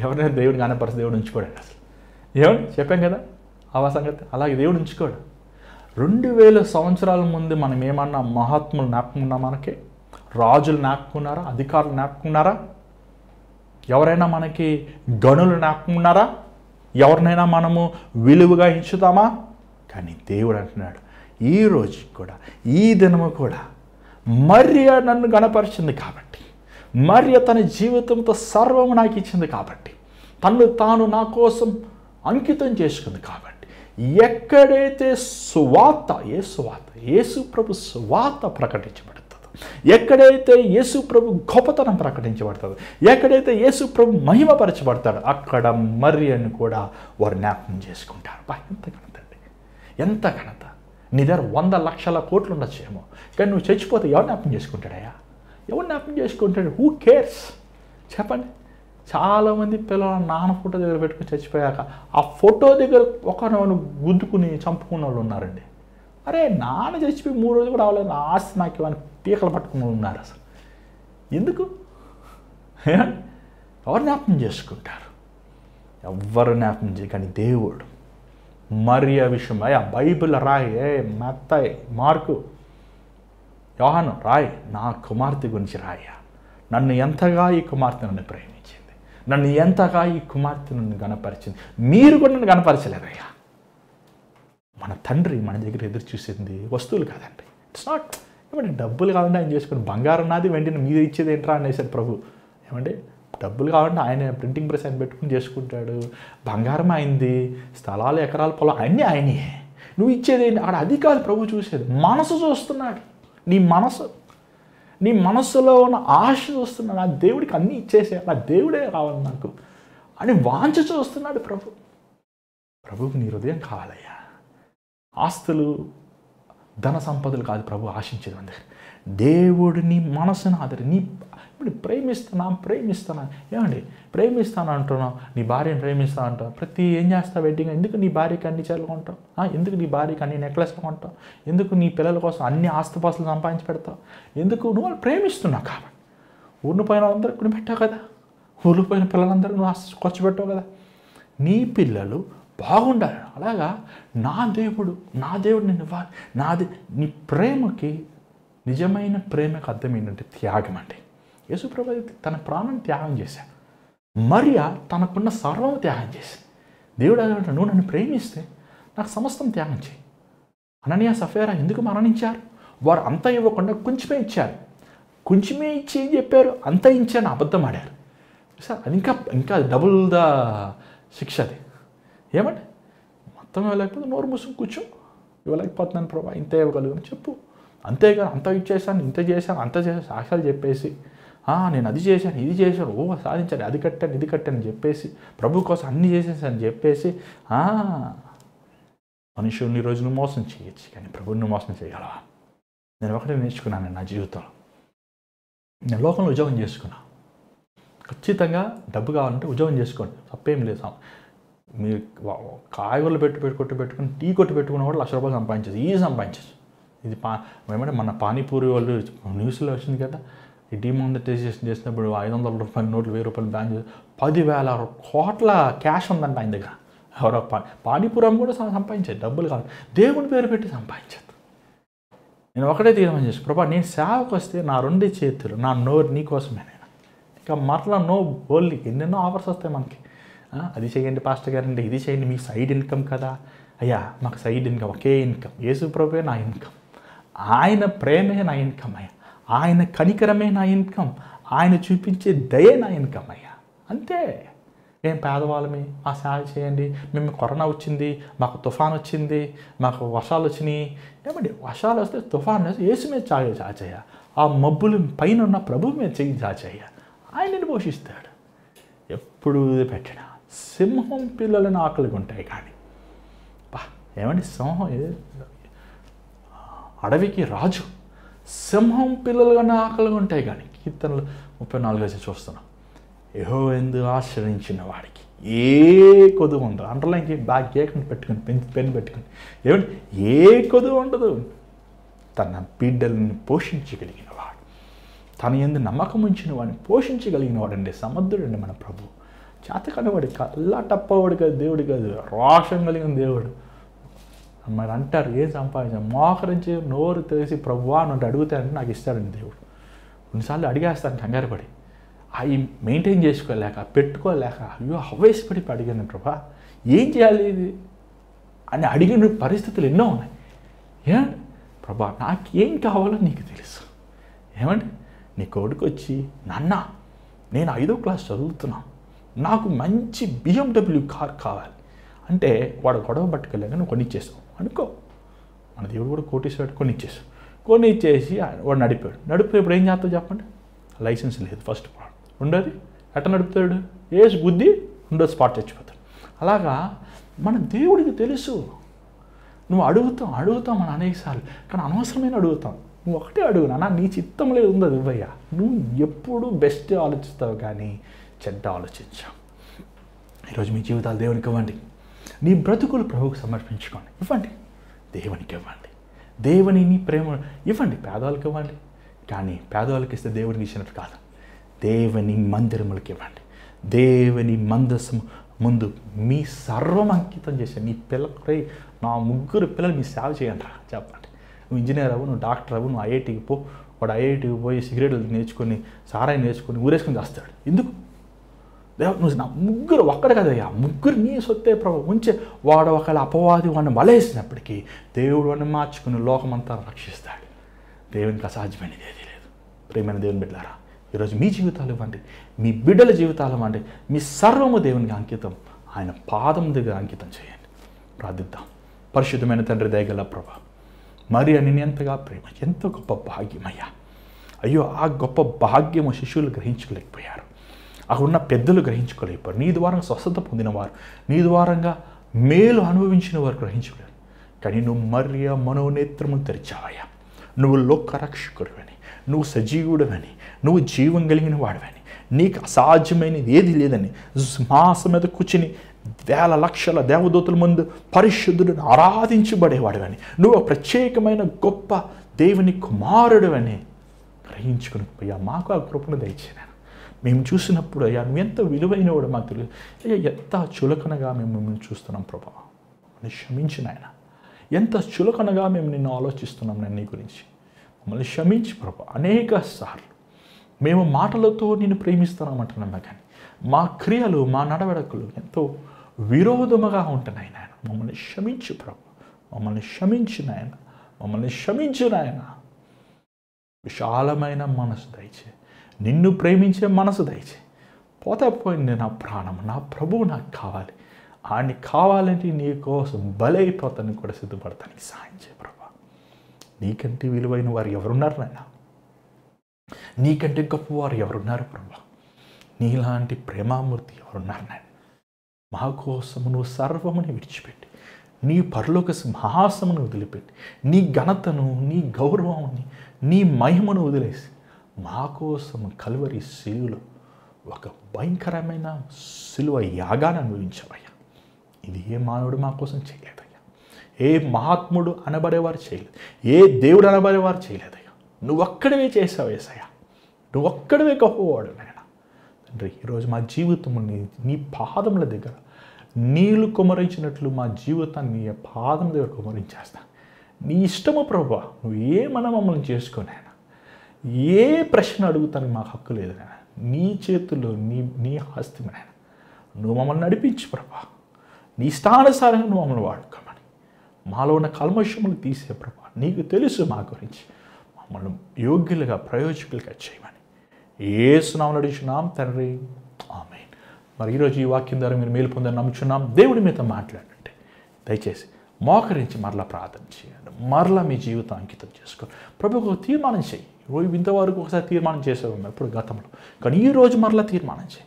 ఎవరైనా దేవుడు కనపరిచి దేవుడు ఉంచుకోడండి. అసలు ఏమండి చెప్పాం కదా ఆ సంగతి. అలాగే దేవుడు ఉంచుకోడు. 2000 సంవత్సరాల ముందు మనం ఏమన్నా మహాత్ములు జ్ఞాపకం మనకి? రాజులు జ్ఞాపకున్నారా? అధికారులు జ్ఞాపకున్నారా? ఎవరైనా మనకి గనులు జ్ఞాపకున్నారా? ఎవరినైనా మనము విలువగా ఇచ్చుతామా? కానీ దేవుడు అంటున్నాడు ఈ రోజు కూడా, ఈ దినము కూడా మరియ నన్ను గణపరిచింది కాబట్టి, మరియ తన జీవితంతో సర్వము నాకు ఇచ్చింది కాబట్టి, తను తాను నా కోసం అంకితం చేసుకుంది కాబట్టి, ఎక్కడైతే యేసు ప్రభు సువార్త ప్రకటించబడుతుందో, ఎక్కడైతే యేసు ప్రభు గొప్పతనం ప్రకటించబడుతుందో, ఎక్కడైతే యేసు ప్రభు మహిమపరచబడతాడో అక్కడ మరియను కూడా వారు జ్ఞాపకం చేసుకుంటారు. ఎంత ఘనత అండి, ఎంత ఘనత. నీ దగ్గర 100 లక్షల కోట్లు ఉండొచ్చేమో, కానీ నువ్వు చచ్చిపోతే ఎవరు జ్ఞాపకం చేసుకుంటాడయ్యా? ఎవరు జ్ఞాపకం చేసుకుంటాడు? హూ కేర్స్ చెప్పండి? చాలామంది పిల్లలు నాన్న ఫోటో దగ్గర పెట్టుకుని చచ్చిపోయాక ఆ ఫోటో దగ్గర ఒకరిని గుద్దుకుని చంపుకున్న వాళ్ళు ఉన్నారండి. అరే నాన్న చచ్చిపోయి 3 రోజులు కూడా అవ్వలేదు, ఆస్తి నాకు ఇవన్నీ పీకలు పట్టుకుని ఉన్నారు. అసలు ఎందుకు? ఎవరు జ్ఞాపకం చేసుకుంటారు? ఎవరు జ్ఞాపకం చేయ. కానీ దేవుడు మరి ఆ విషయం ఆ బైబిల్ రాయి, మత్తయి, మార్కు, యోహాను రాయి, నా కుమార్తె గురించి రాయ్యా. నన్ను ఎంతగా ఈ కుమార్తె నన్ను ప్రేమించింది, నన్ను ఎంతగా ఈ కుమార్తె నన్ను గణపరిచింది, మీరు కూడా నన్ను గణపరచలేదయ్యా. మన తండ్రి మన దగ్గర ఎదురు చూసింది వస్తువులు కాదండి. ఇట్స్ నాట్ ఏమంటే డబ్బులు కావాలంటే ఆయన చేసుకుని, బంగారం నాది వెంటనే మీరు ఇచ్చేది ఏంట్రా అనేసారు ప్రభు. ఏమంటే డబ్బులు కావాలంటే ఆయన ప్రింటింగ్ ప్రెస్ ఆయన పెట్టుకుని చేసుకుంటాడు, బంగారం అయింది, స్థలాలు ఎకరాల పొలం అన్నీ ఆయనే. నువ్వు ఇచ్చేది ఏంటి అక్కడ? అది కాదు ప్రభు చూసేది, మనసు చూస్తున్నాడు. నీ మనస్సులో ఉన్న ఆశ చూస్తున్నాడు. ఆ దేవుడికి అన్నీ ఇచ్చేసేయాలి, ఆ దేవుడే కావాలి నాకు అని వాంఛ చూస్తున్నాడు ప్రభు. ప్రభువుకి నీ హృదయం కావాలయ్యా. ఆస్తులు, ధన సంపదలు కాదు ప్రభు ఆశించేది. అందరు దేవుడు నీ మనసును ఆదరి, ఇప్పుడు ప్రేమిస్తానా ఏమండి, ప్రేమిస్తాను అంటున్నావు, నీ భార్యను ప్రేమిస్తాను అంటావు. ఏం చేస్తావు వెడ్డింగ్? ఎందుకు నీ భార్యకి అన్ని చీరలు కొంటావు? ఎందుకు నీ భార్యకి అన్ని నెక్లెస్లు కొంటావు? ఎందుకు నీ పిల్లల కోసం అన్ని ఆస్తుపాస్తులు సంపాదించి పెడతావు? ఎందుకు? నువ్వు వాళ్ళు ప్రేమిస్తున్నావు కాబట్టి. ఊరిని పోయిన వాళ్ళందరూ కొని పెట్టావు కదా, ఊరిలో పోయిన పిల్లలందరూ నువ్వు ఖర్చు పెట్టావు కదా. నీ పిల్లలు బాగుండాలి. అలాగా నా దేవుడు నిన్ను ఇవ్వాలి. నీ ప్రేమకి, నిజమైన ప్రేమకు అర్థం ఏంటంటే త్యాగం అండి. యేసుప్రభు తన ప్రాణాన్ని త్యాగం చేశాడు. మరియా తనకున్న సర్వం త్యాగం చేసింది. దేవుడు అదే, నువ్వు నన్ను ప్రేమిస్తే నాకు సమస్తం త్యాగం చేయి. అననీయ సఫీరా ఎందుకు మరణించారు? వారు అంతా ఇవ్వకుండా కొంచెమే ఇచ్చారు. కొంచెమే ఇచ్చి ఏం చెప్పారు? అంతా ఇచ్చాను అబద్ధం ఆడారు. సార్ అది ఇంకా డబుల్ ద శిక్ష. అది ఏమంటే మొత్తం ఇవ్వలేకపోతే నోరు మూసుకుని కూర్చో, ఇవ్వలేకపోతున్నాను ప్రభా, ఇంత ఇవ్వగలను చెప్పు. అంతేగాని అంత ఇచ్చేసాను, ఇంత చేశాను, అంత చేశాను సాక్ష్యాలు చెప్పేసి నేను అది చేశాను, ఇది చేశాను, సాధించాను, అది కట్టాను, ఇది కట్టాను చెప్పేసి, ప్రభు కోసం అన్నీ చేసేసాను చెప్పేసి మనుషుల్ని రోజును మోసం చేయొచ్చు, కానీ ప్రభుని మోసం చేయగలవా? నేను ఒకటే నేర్చుకున్నాను నా జీవితంలో. నేను లోకంలో ఉద్యోగం చేసుకున్నా. ఖచ్చితంగా డబ్బు కావాలంటే ఉద్యోగం చేసుకోండి, తప్పేం లేదు. మీరు కాయగూరలు పెట్టుకుని టీ కొట్టు పెట్టుకున్న కూడా ₹1,00,000 సంపాదించచ్చు. ఇది ఏమంటే మన పానీపూరి వాళ్ళు న్యూస్లో వచ్చింది కదా, ఈ డిమానిటైజేషన్ చేసినప్పుడు ₹500 నోట్లు, ₹1000 బ్యాన్ చేసి 10,000 కోట్ల క్యాష్ ఉందంట ఆయన దగ్గర. ఎవరో పానీపురం కూడా సంపాదించేది, డబ్బులు కాదు, దేవుని పేరు పెట్టి సంపాదించదు. నేను ఒకటే తీర్మానం చేసి, ప్రభా నేను సేవకు వస్తే నా 2 చేతులు, నా నోరు నీ కోసమే. నేను ఇంకా మరలా ఓన్లీ ఎన్నెన్నో ఆఫర్స్ వస్తాయి మనకి. అది చేయండి పాస్టర్ గారండి, ఇది చేయండి, మీ సైడ్ ఇన్కమ్ కదా. అయ్యా మాకు సైడ్ ఇన్కమ్ ఒకే ఇన్కమ్, యేసు ప్రభువే నా ఇన్కమ్, ఆయన ప్రేమే నా ఇన్కమ్ అయ్యా, ఆయన కనికరమే నా ఇన్కమ్, ఆయన చూపించే దయే నా ఇన్కమ్ అయ్యా. అంతే. మేము పేదవాళ్ళమే, మా సేవ చేయండి, మేము కరోనా వచ్చింది, మాకు తుఫాన్ వచ్చింది, మాకు వర్షాలు వచ్చినాయి. ఏమండి వర్షాలు వస్తే తుఫాన్ వస్తే యేసు మీద చాచయ్య, ఆ మబ్బులు పైన ఉన్న ప్రభువు మీద చెయ్యి చాచయ్య, ఆయనని పోషిస్తాడు. ఎప్పుడు పెట్టినా సింహం పిల్లలను ఆకలిగా ఉంటాయి కానీ ఏమండి సింహం అడవికి రాజు, సింహం పిల్లలుగానే ఆకలిగా ఉంటాయి కానీ కీర్తనలు 34 చూస్తున్నాం. యెహోవాయందు ఆశ్రయించిన వాడికి ఏ కొదువు ఉండదు. అండర్లైన్కి బ్యాగ్ కేకని పెట్టుకుని పెన్ పెట్టుకుని ఏమంటే ఏ కొదువు ఉండదు. తన బిడ్డలను పోషించగలిగిన వాడు, తన యందు నమ్మకం ఉంచిన వాడిని పోషించగలిగిన వాడండి సమర్థుడండి మన ప్రభు. చేతకనేవాడు కల్లా టప్పవాడు కాదు, దేవుడు కాదు, రోషం కలిగిన దేవుడు. మరి అంటారు ఏం సంపాదించాను, మోకరించి నోరు తెలిసి ప్రభువా అని అడుగుతానంటే నాకు ఇస్తాడండి దేవుడు. కొన్నిసార్లు అడిగేస్తాను కంగారు పడి, అవి మెయింటైన్ చేసుకోలేక పెట్టుకోలేక అయ్యో హవేసిపడి అడిగాను ప్రభా ఏం చేయాలి ఇది అని అడిగిన పరిస్థితులు ఎన్నో ఉన్నాయి. ఏమండి ప్రభా నాకేం కావాలో నీకు తెలుసు. ఏమండి నీ కొడుకు వచ్చి నాన్న నేను 5వ క్లాస్ చదువుతున్నాను, నాకు మంచి BMW కార్ కావాలి అంటే వాడు గొడవ పట్టుకెళ్ళాక నువ్వు కొనిచ్చేసావు అనుకో. మన దేవుడు కూడా కోటేశ్వరుడు కొనిచ్చేసి వాడు నడిపేప్పుడు ఏం చేస్తావు చెప్పండి? లైసెన్స్ లేదు ఫస్ట్ పాయింట్, ఉండదు. ఎట్లా నడుపుతాడు? ఏసి బుద్ధి ఉండదు, స్పాట్ చచ్చిపోతాడు. అలాగా మన దేవుడికి తెలుసు. నువ్వు అడుగుతావు మన అనేకసార్లు, కానీ అనవసరమైన అడుగుతాం. నువ్వు ఒకటే అడుగు నాన్న, నీ చిత్తం లేదు ఉంది అది ఇవ్వయ్యా. నువ్వు ఎప్పుడు బెస్ట్ ఆలోచిస్తావు కానీ చెడ్డ ఆలోచించాం. ఈరోజు మీ జీవితాలు దేవునికి ఇవ్వండి. నీ బ్రతుకులు ప్రభువుకు సమర్పించుకోండి. ఇవ్వండి, దేవునికి ఇవ్వండి. దేవుని నీ ప్రేమ ఇవ్వండి. పేదవాళ్ళకి ఇవ్వండి, కానీ పేదవాళ్ళకి ఇస్తే దేవునికి ఇచ్చినట్టు కాదు. దేవుని మందిరములకి ఇవ్వండి. దేవుని మందసం ముందు మీ సర్వం అంకితం చేసే నీ పిల్లలపై నా 3 పిల్లలు మీ సేవ చేయండి రా చెప్పండి. నువ్వు ఇంజనీర్ అవ్వు, నువ్వు డాక్టర్ అవ్వు, నువ్వు ఐఐటీకి పో. వాడు ఐఐటీకి పోయి సిగరెట్లు నేర్చుకొని సారాయి నేర్చుకొని ఊరేసుకొని చేస్తాడు. ఎందుకు? దేవుడు నువ్వు నా 3 ఒక్కడు కదయ్యా, 3 నీ సొత్తే ప్రభు ఉంచే. వాడు ఒకవేళ అపవాది వాడిని వలేసినప్పటికీ దేవుడు వాడిని మార్చుకుని లోకమంతా రక్షిస్తాడు. దేవునికి అసాధ్యమైనది ఏదీ లేదు. ప్రియమైన దేవుని బిడ్డలారా, ఈరోజు మీ జీవితాలు ఇవ్వండి, మీ బిడ్డల జీవితాలు ఇవ్వండి. మీ సర్వము దేవునికి అంకితం, ఆయన పాదం దగ్గర అంకితం చేయండి. ప్రార్థిద్దాం. పరిశుద్ధమైన తండ్రి, దయగల ప్రభా, మరి అని ఎంతగా ప్రేమ, ఎంతో గొప్ప భాగ్యమయ్యా. అయ్యో, ఆ గొప్ప భాగ్యము శిష్యులు గ్రహించుకోలేకపోయారు, అక్కడ ఉన్న పెద్దలు గ్రహించుకోలేకపోయారు. నీ ద్వారా స్వస్థత పొందినవారు, నీ ద్వారంగా మేలు అనుభవించిన వారు గ్రహించుకోలేరు. కానీ నువ్వు మరియ మనోనేత్రము తెరిచావయ్యా. నువ్వు లోకరక్షకుడివని, నువ్వు సజీవుడవని, నువ్వు జీవం కలిగిన వాడివని, నీకు అసాధ్యమైనది ఏది లేదని సింహాసనం మీద కూర్చుని వేల లక్షల దేవదూతల ముందు పరిశుద్ధుడిని ఆరాధించబడేవాడివని, నువ్వు ప్రత్యేకమైన గొప్ప దేవుని కుమారుడివని గ్రహించుకుని పోయా. మాకు ఆ కృపను దయచేయను. మేము చూసినప్పుడు అయ్యా, నువ్వు ఎంత విలువైన వాడు మాకు తెలియదు. అయ్యా, ఎంత చులకనగా మేము మిమ్మల్ని చూస్తున్నాం ప్రభా, మమ్మల్ని క్షమించిన ఆయన. ఎంత చులకనగా మేము నిన్ను ఆలోచిస్తున్నాం నేను నీ గురించి. మమ్మల్ని క్షమించి ప్రభా. అనేక సార్లు మేము మాటలతో నిన్ను ప్రేమిస్తున్నామంటున్నాం, కానీ మా క్రియలు, మా నడవడికలు ఎంతో విరోధముగా ఉంటున్నాయి నాయన. మమ్మల్ని క్షమించు ప్రభా, మమ్మల్ని క్షమించిన ఆయన, మమ్మల్ని క్షమించిన ఆయన. విశాలమైన మనసు దయచే, నిన్ను ప్రేమించే మనసు దయచే. పోతే పోయింది నా ప్రాణం, నా ప్రభువు నాకు కావాలి. ఆయన్ని కావాలంటే నీ కోసం బలైపోతానికి కూడా సిద్ధపడతానికి సాయం చేయ ప్రభా. నీకంటే విలువైన వారు ఎవరున్నారు నాయన? నీకంటే గొప్పవారు ఎవరున్నారు ప్రభా? నీలాంటి ప్రేమామూర్తి ఎవరున్నారు నాయన? మా కోసము నువ్వు సర్వముని విడిచిపెట్టి, నీ పరలోక సింహాసమును వదిలిపెట్టి, నీ ఘనతను, నీ గౌరవాన్ని, నీ మహిమను వదిలేసి మా కోసము కల్వరి శిలువలో ఒక భయంకరమైన శిలువ యాగాన్ని అనుభవించవయ్యా. ఇది ఏ మానవుడు మా కోసం చేయలేదయ్యా. ఏ మహాత్ముడు అనబడేవారు చేయలేదు, ఏ దేవుడు అనబడేవారు చేయలేదయ్యా. నువ్వు ఒక్కడివే చేసావు యేసయ్యా. నువ్వు ఒక్కడివే గొప్పవాడు నాయన. తండ్రి, ఈరోజు మా జీవితముని నీ పాదముల దగ్గర నీళ్లు కుమరించినట్లు మా జీవితాన్ని నీ పాదం దగ్గర కుమరించేస్తా. నీ ఇష్టము ప్రభువా, నువ్వు ఏమన్నా మమ్మల్ని చేసుకోనాయన. ఏ ప్రశ్న అడుగుతానికి మాకు హక్కు లేదు నాయన. నీ చేతుల్లో నీ ఆస్తి నాయన. నువ్వు మమ్మల్ని నడిపించు ప్రభా. నీ ఇష్టానుసారంగా నువ్వు మమ్మల్ని వాడుకోమని, మాలో ఉన్న కల్మషములు తీసే ప్రభా. నీకు తెలుసు మా గురించి, మమ్మల్ని యోగ్యులుగా, ప్రయోజకులుగా చేయమని యేసు నామములో అడుగుచున్నాం తండ్రి, ఆమేన్. మరి ఈరోజు ఈ వాక్యం ద్వారా మీరు మేలు పొందని నమ్ముచున్నాం. దేవుడి మీతో మాట్లాడంటే దయచేసి మోకరించి మరలా ప్రార్థన చేయండి. మరలా మీ జీవితం అంకితం చేసుకోండి. ప్రభువుకు తీర్మానం చేయి. ఇంతవరకు ఒకసారి తీర్మానం చేసేవాము ఎప్పుడు గతంలో, కానీ ఈరోజు మరలా తీర్మానం చేయి.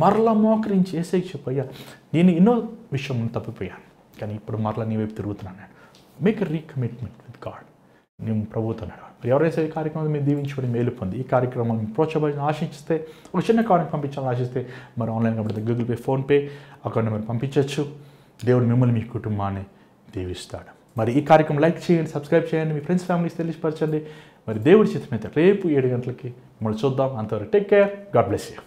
మరలా మోకరించి ఏసైకి చెప్పయ్యా, నేను ఎన్నో విషయం తప్పిపోయాను, కానీ ఇప్పుడు మరలా నీ వైపు తిరుగుతున్నాను. నేను మేక్ ఎ రీకమిట్మెంట్ విత్ గాడ్. నేను ప్రభువుతో నడవాలి. ఎవరైతే ఈ కార్యక్రమం మీరు దీవించుకొని మేలు పొంది ఈ కార్యక్రమం ప్రోత్సాహాన్ని ఆశిస్తే, ఒక చిన్న కార్డుని పంపించాలని ఆశిస్తే, మరి ఆన్లైన్ కాబట్టి గూగుల్ పే, ఫోన్పే అకౌంట్ మీరు పంపించవచ్చు. దేవుడు మిమ్మల్ని, మీ కుటుంబాన్ని దీవిస్తాడు. మరి ఈ కార్యక్రమం లైక్ చేయండి, సబ్స్క్రైబ్ చేయండి, మీ ఫ్రెండ్స్, ఫ్యామిలీస్ తెలియపరచండి. మరి దేవుడి చిత్తమైతే రేపు 7 గంటలకి మిమ్మల్ని చూద్దాం. అంతవరకు take care. God bless you.